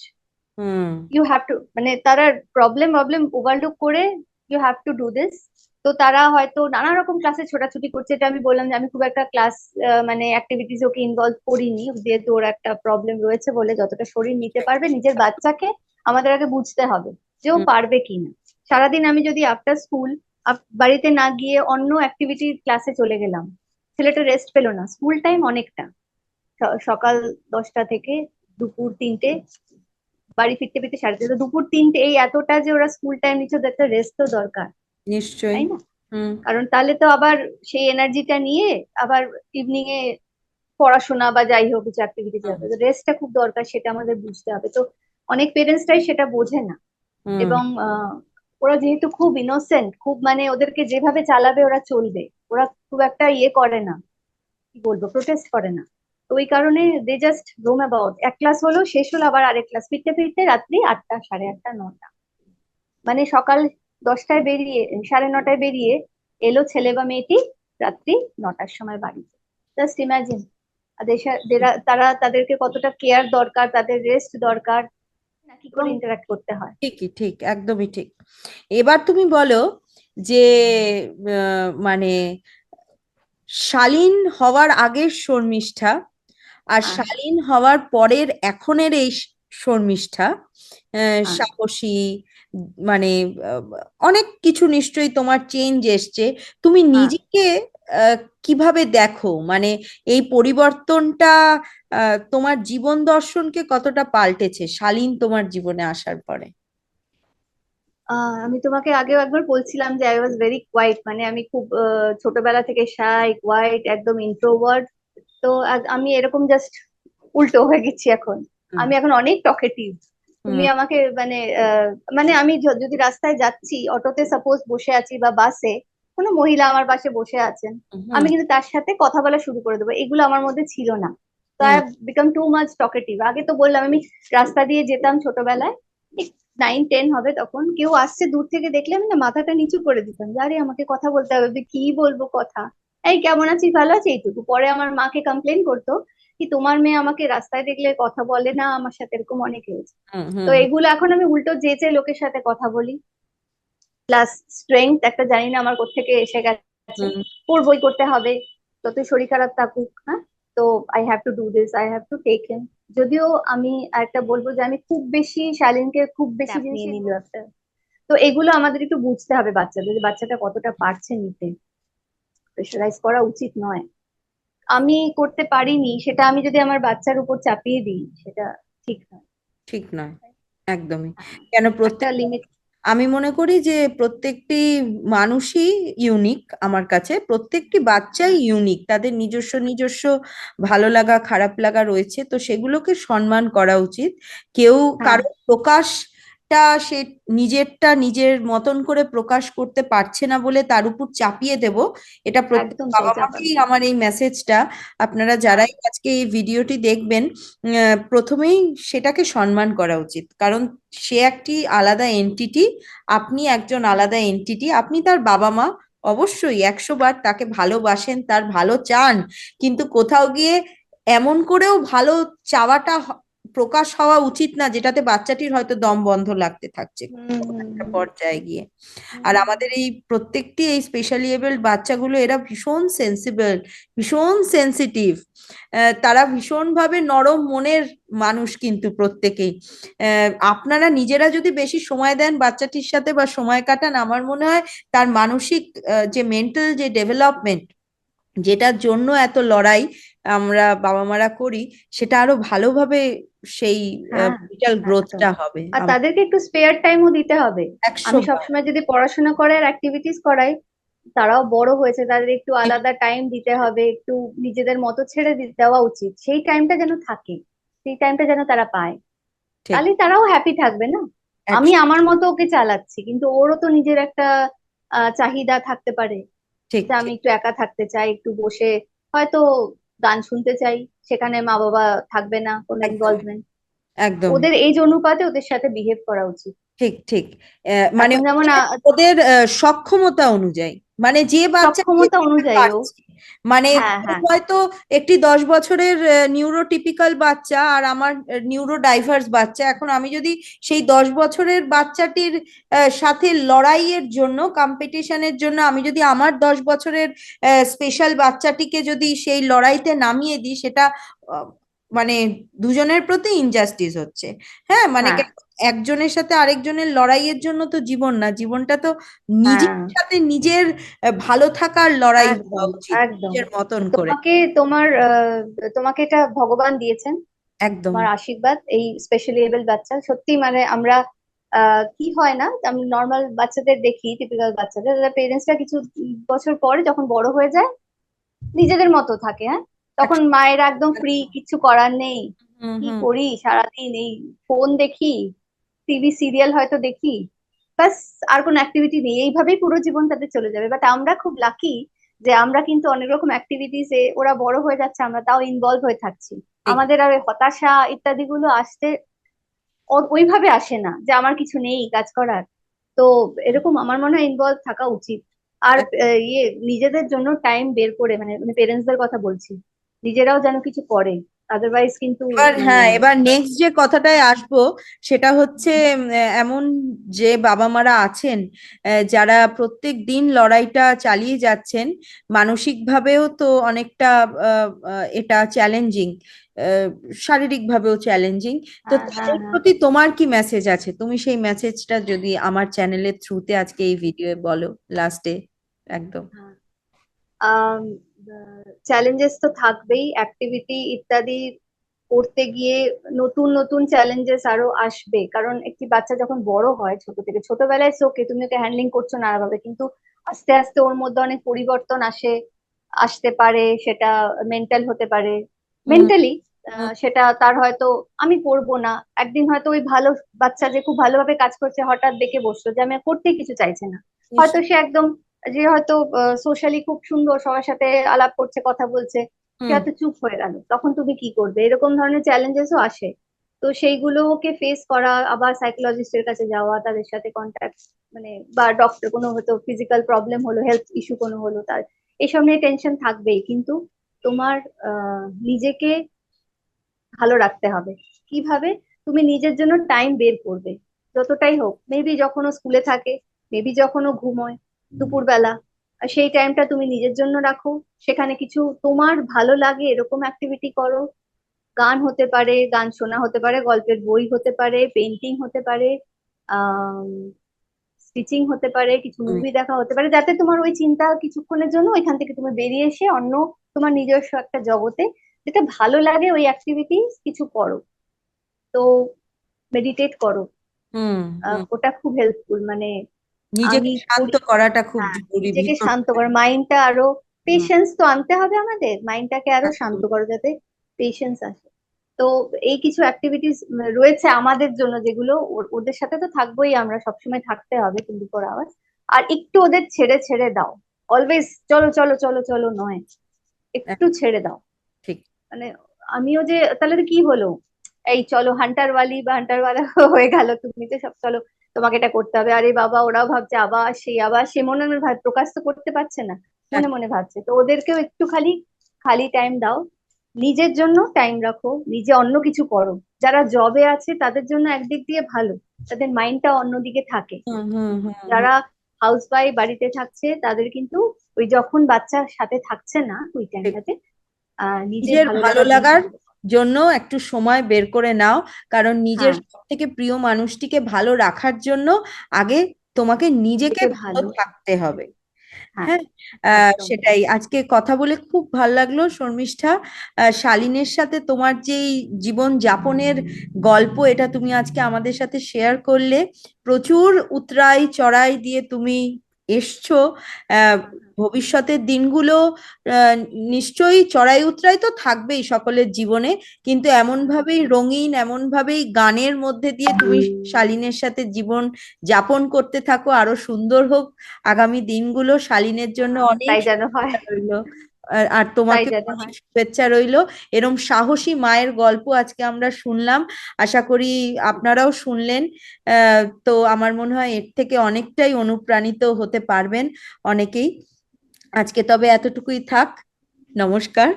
Hmm you have to, মানে তারা প্রবলেম প্রবলেম ওভারলুক করে you have to do this. তো তারা হয়তো নানা রকম ক্লাসে ছোটাছুটি করছে, এটা আমি বললাম যে আমি খুব একটা ক্লাস মানে অ্যাক্টিভিটিস ওকে ইনভলভ করিনি, যেহেতু ওর একটা প্রবলেম রয়েছে বলে। যতটা শরীর নিতে পারবে নিজের বাচ্চাকে আমাদের আগে বুঝতে হবে যে ও হুম পারবে কিনা। সারাদিন আমি যদি আফটার স্কুল বাড়িতে না গিয়ে অন্য অ্যাক্টিভিটি ক্লাসে চলে গেলাম, ছেলেটা রেস্ট পেলো না। স্কুল টাইম অনেকটা, সকাল 10টা থেকে দুপুর 3টে, বাড়ি ফিরতে ফিরতে 3:30, তো দুপুর 3টে, এই এতটা যে ওরা স্কুল টাইম নিচ্ছে, ওদের একটা রেস্ট তো দরকার, নিশ্চয়ই। তাই না? হুম কারণ তাহলে তো আবার সেই এনার্জিটা নিয়ে আবার ইভিনিং এ পড়াশোনা বা যাই হোক কিছু অ্যাক্টিভিটি হুম যাবে, রেস্টটা খুব দরকার, সেটা আমাদের বুঝতে হবে। তো অনেক পেরেন্টসরাই সেটা বোঝে না। হুম এবং ওরা যেহেতু খুব ইনোসেন্ট, খুব মানে ওদেরকে যেভাবে চালাবে ওরা চলবে, ওরা খুব একটা ইয়ে করে না, কি বলবো, প্রোটেস্ট করে না। তো ওই কারণে দে জাস্ট রোম অ্যাবাউট। এক ক্লাস হলো, শেষ হলো, আবার আরেক ক্লাস, ফিরতে ফিরতে রাত্রি 8টা, 8:30, 9টা। মানে সকাল 10টায় বেরিয়ে, 9:30টায় বেরিয়ে এলো ছেলে বা মেয়েটি, রাত্রি 9টার সময় বাড়িতে। জাস্ট ইমাজিন তারা তাদেরকে কতটা কেয়ার দরকার, তাদের রেস্ট দরকার, না কি করে এবং ইন্টারাক্ট করতে হয়। ঠিকই, ঠিক, একদমই ঠিক। এবার তুমি বলো যে মানে শালীন হওয়ার আগের শর্মিষ্ঠা আর হ্যাঁ, শালীন হওয়ার পরের এখনের এই শর্মিষ্ঠা, হ্যাঁ। সাহসী, মানে আহ, অনেক কিছু নিশ্চয়ই তোমার চেঞ্জ এসছে। তুমি হ্যাঁ, নিজেকে কিভাবে দেখো, মানে এই পরিবর্তনটা তোমার জীবন দর্শনকে কতটা পাল্টেছে শালীন তোমার জীবনে আসার পরে? আমি তোমাকে আগেও একবার বলছিলাম যে আই ওয়াজ ভেরি কোয়াইট, মানে আমি খুব ছোটবেলা থেকে শাই, কোয়াইট, একদম ইন্ট্রোভার্ট। তো আমি এরকম জাস্ট উল্টো হয়ে গেছি এখন। হুম আমি এখন অনেক টকেটিভ। তুমি হুম আমাকে মানে মানে আমি যদি রাস্তায় যাচ্ছি, অটোতে সাপোজ বসে আছি বা বাসে, কোনো মহিলা আমার পাশে বসে আছেন, হুম আমি কিন্তু তার সাথে কথা বলা শুরু করে দেবো। এগুলো আমার মধ্যে ছিল না। তো I hmm have become too much talkative. আগে তো বললাম, আমি রাস্তা দিয়ে যেতাম ছোটবেলায়, 9-10 হবে তখন, কেউ আসছে দূর থেকে দেখলে আমি না মাথাটা নিচু করে দিতাম, যে আরে আমাকে কথা বলতে হবে, যে কি বলবো কথা, এই কেমন আছিস, ভালো আছি, এইটুকু। পরে আমার মাকে কমপ্লেন করতো কি তোমার মেয়ে আমাকে রাস্তায় দেখলে কথা বলে না, আমার সাথে এরকম অনেক হয়েছে। হুম তো হুম এগুলো এখন আমি উল্টো যেচে লোকের সাথে কথা বলি। প্লাস স্ট্রেংথ একটা, জানি না আমার কোত্থেকে এসে গেছে, হুম করবই, করতে হবে, যতই শরীর খারাপ থাকুক। হ্যাঁ, তো I have to do this, I have to take him. যদিও আমি একটা বলবো যে আমি খুব বেশি শালীনকে খুব বেশি জিনিস নিয়ে নিল একটা। তো এগুলো আমাদের একটু বুঝতে হবে বাচ্চাদের, যে বাচ্চাটা কতটা পারছে নিতে। প্রেশারাইজ করা উচিত নয়। আমি করতে পারিনি সেটা আমি যদি আমার বাচ্চার উপর চাপিয়ে দিই, সেটা ঠিক নয়। ঠিক নয়, একদমই। কেন একটা প্রত্যেক, লিমিট। আমি মনে করি যে প্রত্যেকটি মানুষই ইউনিক। আমার কাছে প্রত্যেকটি বাচ্চাই ইউনিক, তাদের নিজস্ব নিজস্ব ভালো লাগা খারাপ লাগা রয়েছে, তো সেগুলোকে সম্মান করা উচিত। কেউ হ্যাঁ, কারো প্রকাশটা, সে নিজেরটা নিজের মতন করে প্রকাশ করতে পারছে না বলে তার উপর চাপিয়ে দেব, এটা প্রত্যেক একদম তাই, বাবা চাপাবে মাকেই না। আমার এই মেসেজটা। আপনারা হ্যাঁ, যারাই আজকে এই ভিডিওটি দেখবেন, প্রথমেই সেটাকে সম্মান করা উচিত, কারণ সে একটি আলাদা এন্টিটি, আপনি একজন আলাদা এন্টিটি। আপনি তার বাবা মা, অবশ্যই 100 বার তাকে ভালোবাসেন, তার ভালো চান, কিন্তু কোথাও গিয়ে এমন করেও ভালো চাওয়াটা প্রকাশ হওয়া উচিত না যেটাতে বাচ্চাটির হয়তো দম বন্ধ লাগতে থাকছে হুম, কোনো হুম, একটা হুম, পর্যায়ে গিয়ে। হুম, আর হুম, আমাদের এই প্রত্যেকটি এই স্পেশালি এবলড বাচ্চাগুলো, এরা ভীষণ সেন্সিবল, ভীষণ সেন্সিটিভ, তারা ভীষণভাবে নরম মনের মানুষ কিন্তু প্রত্যেকেই। আপনারা নিজেরা যদি বেশি সময় দেন বাচ্চাটির সাথে বা সময় কাটান, আমার মনে হয় তার মানসিক যে মেন্টাল যে ডেভেলপমেন্ট, যেটার জন্য এত লড়াই আমরা বাবা মারা করি, সেটা আরো ভালোভাবে সেই হ্যাঁ, মেন্টাল একদম। গ্রোথটা হবে। আর তাদেরকে একটু স্পেয়ার টাইমও দিতে হবে। একশো আমি বার সবসময় যদি পড়াশোনা করার অ্যাক্টিভিটিস করাই, তারাও বড় হয়েছে, তাদের একটু আলাদা টাইম দিতে হবে, একটু নিজেদের মতো ছেড়ে দেওয়া উচিত, সেই টাইমটা যেন থাকে, সেই টাইমটা যেন তারা পায়। ঠিক। তাহলে তারাও হ্যাপি থাকবে না? আমি একশো। আমার মতো ওকে চালাচ্ছি, কিন্তু ওরও তো নিজের একটা চাহিদা থাকতে পারে, ঠিক যে আমি ঠিক। একটু একা থাকতে চাই, একটু বসে হয়তো গান শুনতে চাই, সেখানে মা বাবা থাকবে না, কোনো একদম ইনভলভমেন্ট। একদম। ওদের এজ অনুপাতে ওদের সাথে বিহেভ করা উচিত। ঠিক ঠিক। মানে এখন যেমন ওদের ওদের সক্ষমতা অনুযায়ী, মানে যে বাচ্চা যে সক্ষমতা যেটা অনুযায়ী ও, পারছে, মানে হ্যাঁ, তোর হ্যাঁ, হয়তো একটি 10 বছরের নিউরোটিপিক্যাল বাচ্চা আর আমার নিউরো ডাইভার্স বাচ্চা, এখন আমি যদি সেই 10 বছরের বাচ্চাটির সাথে লড়াইয়ের জন্য, কম্পিটিশনের জন্য আমি যদি আমার 10 বছরের স্পেশাল বাচ্চাটিকে যদি সেই লড়াইতে নামিয়ে দিই, সেটা আহ, মানে দুজনের প্রতি ইনজাস্টিস হচ্ছে। হ্যাঁ, মানে হ্যাঁ, একজনের সাথে আরেকজনের লড়াইয়ের জন্য তো জীবন না, জীবনটা তো নিজের হ্যাঁ, সাথে নিজের ভালো থাকার লড়াই হওয়া একদম, উচিত, একদম। নিজের মতন করে। তোমাকে তোমাকে এটা ভগবান দিয়েছেন, একদম। তোমার আশীর্বাদ, এই স্পেশালি এবেল বাচ্চা। সত্যি মানে আমরা কি হয় না, আমি নর্মাল বাচ্চাদের দেখি, টিপিক্যাল বাচ্চাদের পেরেন্টসরা কিছু বছর পরে যখন বড় হয়ে যায় নিজেদের মতো থাকে, হ্যাঁ, তখন একদম। মায়েরা একদম ফ্রি, কিচ্ছু করার নেই, হুম কি হুম। করি সারাদিন, এই ফোন দেখি, টিভি সিরিয়াল হয়তো দেখি, ব্যাস, আর কোনো অ্যাক্টিভিটি নেই, এইভাবেই পুরো জীবন তাদের চলে যাবে। বাট আমরা খুব লাকি যে আমরা কিন্তু অনেক রকম অ্যাক্টিভিটিস এ, ওরা বড় হয়ে যাচ্ছে আমরা তাও ইনভলভ হয়ে থাকছি। ঠিক। আমাদের আর ওই হতাশা ইত্যাদি গুলো আসতে ওইভাবে আসে না যে আমার কিছু নেই কাজ করার। তো এরকম আমার মনে হয় ইনভলভ থাকা উচিত। আর ইয়ে নিজেদের জন্য টাইম বের করে, মানে পেরেন্টসদের কথা বলছি, নিজেরাও যেন কিছু করে, আদারওয়াইজ কিন্তু এবার মানে হ্যাঁ, এবার নেক্সট যে কথাটায় আসবো সেটা হচ্ছে এমন যে বাবা মারা আছেন যারা প্রত্যেক দিন লড়াইটা চালিয়ে যাচ্ছেন, মানসিকভাবেও তো অনেকটা এটা চ্যালেঞ্জিং, শারীরিকভাবেও চ্যালেঞ্জিং। তো হ্যাঁ, হ্যাঁ, তাদের হ্যাঁ, প্রতি তোমার কি মেসেজ আছে? তুমি সেই মেসেজটা যদি আমার চ্যানেলের থ্রুতে আজকে এই ভিডিও বলো লাস্টে। একদম। হ্যাঁ। চ্যালেঞ্জেস তো থাকবেই, অ্যাক্টিভিটি ইত্যাদি করতে গিয়ে নতুন নতুন চ্যালেঞ্জেস আরো আসবে, কারণ একটি বাচ্চা যখন বড় হয়, ছোট থেকে ছোটবেলায় ওকে তুমি ওকে হ্যান্ডলিং করছো নানাভাবে, কিন্তু আস্তে আস্তে ওর মধ্যে অনেক পরিবর্তন আসতে পারে, সেটা মেন্টাল হতে পারে, হুম মেন্টালি হুম। সেটা তার হয়তো আমি করব না, একদিন হয়তো ওই ভালো বাচ্চা যে খুব ভালোভাবে কাজ করছে হঠাৎ দেখে বসলো যে আমি আর করতেই কিছু চাইছে না, হয়তো সে একদম, যে হয়তো সোশ্যালি খুব সুন্দর সবার সাথে আলাপ করছে, কথা বলছে, সে হুম। হয়তো চুপ হয়ে গেল, তখন তুমি কি করবে? এরকম ধরনের চ্যালেঞ্জেসও আসে। তো সেইগুলোকে ফেস করা, আবার সাইকোলজিস্টের কাছে যাওয়া, তাদের সাথে কন্ট্যাক্ট, মানে বা ডক্টর, কোনো হয়তো ফিজিক্যাল প্রবলেম হলো, হেলথ ইস্যু কোনো হলো, তার এসব নিয়ে টেনশন থাকবেই, কিন্তু তোমার নিজেকে ভালো রাখতে হবে। কিভাবে? তুমি নিজের জন্য টাইম বের করবে, যতটাই হোক, মেবি যখন ও স্কুলে থাকে, মেবি যখন ও ঘুমোয় দুপুরবেলা, আর সেই টাইমটা তুমি নিজের জন্য রাখো, সেখানে কিছু তোমার ভালো লাগে এরকম অ্যাক্টিভিটি করো, গান হতে পারে, গান শোনা হতে পারে, গল্পের বই হতে পারে, পেন্টিং হতে পারে, আহ স্টিচিং হতে পারে, কিছু হুম। মুভি দেখা হতে পারে, যাতে তোমার ওই চিন্তা কিছুক্ষণের জন্য ওইখান থেকে তুমি বেরিয়ে এসে অন্য তোমার নিজস্ব একটা জগতে যেটা ভালো লাগে ওই অ্যাক্টিভিটি কিছু করো। তো মেডিটেট করো, হুম হুম। ওটা খুব হেল্পফুল, মানে নিজেকে আমি শান্ত করি। করাটা খুব হ্যাঁ, জরুরি নিজেকে ভীষণ। শান্ত করো, মাইন্ডটা আরো, হুম। পেশেন্স তো আনতে হবে, আমাদের মাইন্ডটাকে আরো একদম। শান্ত করো যাতে পেশেন্স আসে। তো এই কিছু অ্যাক্টিভিটিস রয়েছে আমাদের জন্য, যেগুলো ওদের সাথে তো থাকবোই, আমরা সবসময় থাকতে হবে 24 আওয়ার্স, আর একটু ওদের ছেড়ে ছেড়ে দাও, অলওয়েজ চলো চলো চলো চলো নয়, একটু ছেড়ে দাও। ঠিক। মানে আমিও যে তাহলে তো কি হলো, এই চলো হান্টারওয়ালি বা হান্টারওয়ালা হয়ে গেল, তুমি তো সব চলো, তোমাকে এটা করতে হবে, আরে বাবা ওরাও ভাবছে আবার সে মনে মনে ভাব, প্রকাশ তো করতে পারছে না, মনে মনে ভাবছে, তো ওদেরকেও একটু খালি খালি টাইম দাও, নিজের জন্য টাইম রাখো, নিজে অন্য কিছু করো। যারা জবে আছে তাদের জন্য একদিক দিয়ে ভালো, তাদের মাইন্ডটা অন্যদিকে থাকে। হুম হুম হুম হুম। যারা হাউস ওয়াইফ বাড়িতে থাকছে তাদের কিন্তু ওই যখন বাচ্চার সাথে থাকছে না ওই ঠিক। টাইমটাতে নিজের নিজের ভালো ভালো লাগার লাগার জিনিসগুলো। জন্য একটু সময় বের করে নাও, কারণ নিজের হ্যাঁ, সব থেকে প্রিয় মানুষটিকে ভালো রাখার জন্য আগে তোমাকে নিজেকে নিজেকে ভালো ভালো, থাকতে হবে। হ্যাঁ, হ্যাঁ। একদম। সেটাই, আজকে কথা বলে খুব ভাল লাগলো শর্মিষ্ঠা। শালীনের সাথে তোমার যেই জীবন যাপনের গল্প, এটা তুমি আজকে আমাদের সাথে শেয়ার করলে। প্রচুর উতরাই চড়াই দিয়ে তুমি এসছো। আহ, ভবিষ্যতের দিনগুলো আহ, নিশ্চয়ই চড়াই উতরাই তো থাকবেই সকলের জীবনে, কিন্তু এমন ভাবেই রঙিন, এমন ভাবেই গানের মধ্যে দিয়ে তুমি শালীনের সাথে জীবন যাপন করতে থাকো, আরো সুন্দর হোক আগামী দিনগুলো। শালীনের জন্য অনেক তাই যেন হয়, শুভেচ্ছা রইলো। আর তাই তোমাকে যেন অনেক হয়। শুভেচ্ছা রইলো। এরম সাহসী মায়ের গল্প আজকে আমরা শুনলাম, আশা করি আপনারাও শুনলেন। তো আমার মনে হয় এর থেকে অনেকটাই অনুপ্রাণিত হতে পারবেন অনেকেই। আজকে তবে এতটুকুই থাক। নমস্কার,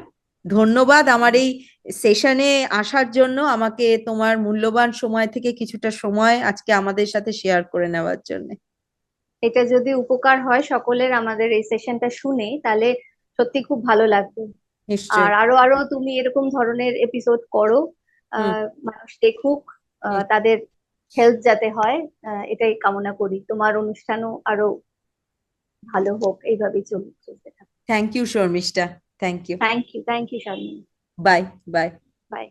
ধন্যবাদ আমার এই সেশনে আসার জন্য, আমাকে তোমার মূল্যবান সময় থেকে কিছুটা সময় আজকে আমাদের সাথে শেয়ার করে নেওয়ার জন্য। এটা যদি উপকার হয় সকলের আমাদের এই সেশনটা শুনে, তাহলে সত্যি খুব ভালো লাগবে। আর নিশ্চয়ই। আরো আরো তুমি এরকম ধরনের এপিসোড করো, হুম। মানুষ দেখুক, তাদের হেল্প যাতে হয়, এটাই কামনা করি। তোমার অনুষ্ঠানও আরো ভালো হোক, এইভাবেই চলতে থাকুক। Thank you Sharmistha, thank you. Thank you Shalini. Bye bye. By.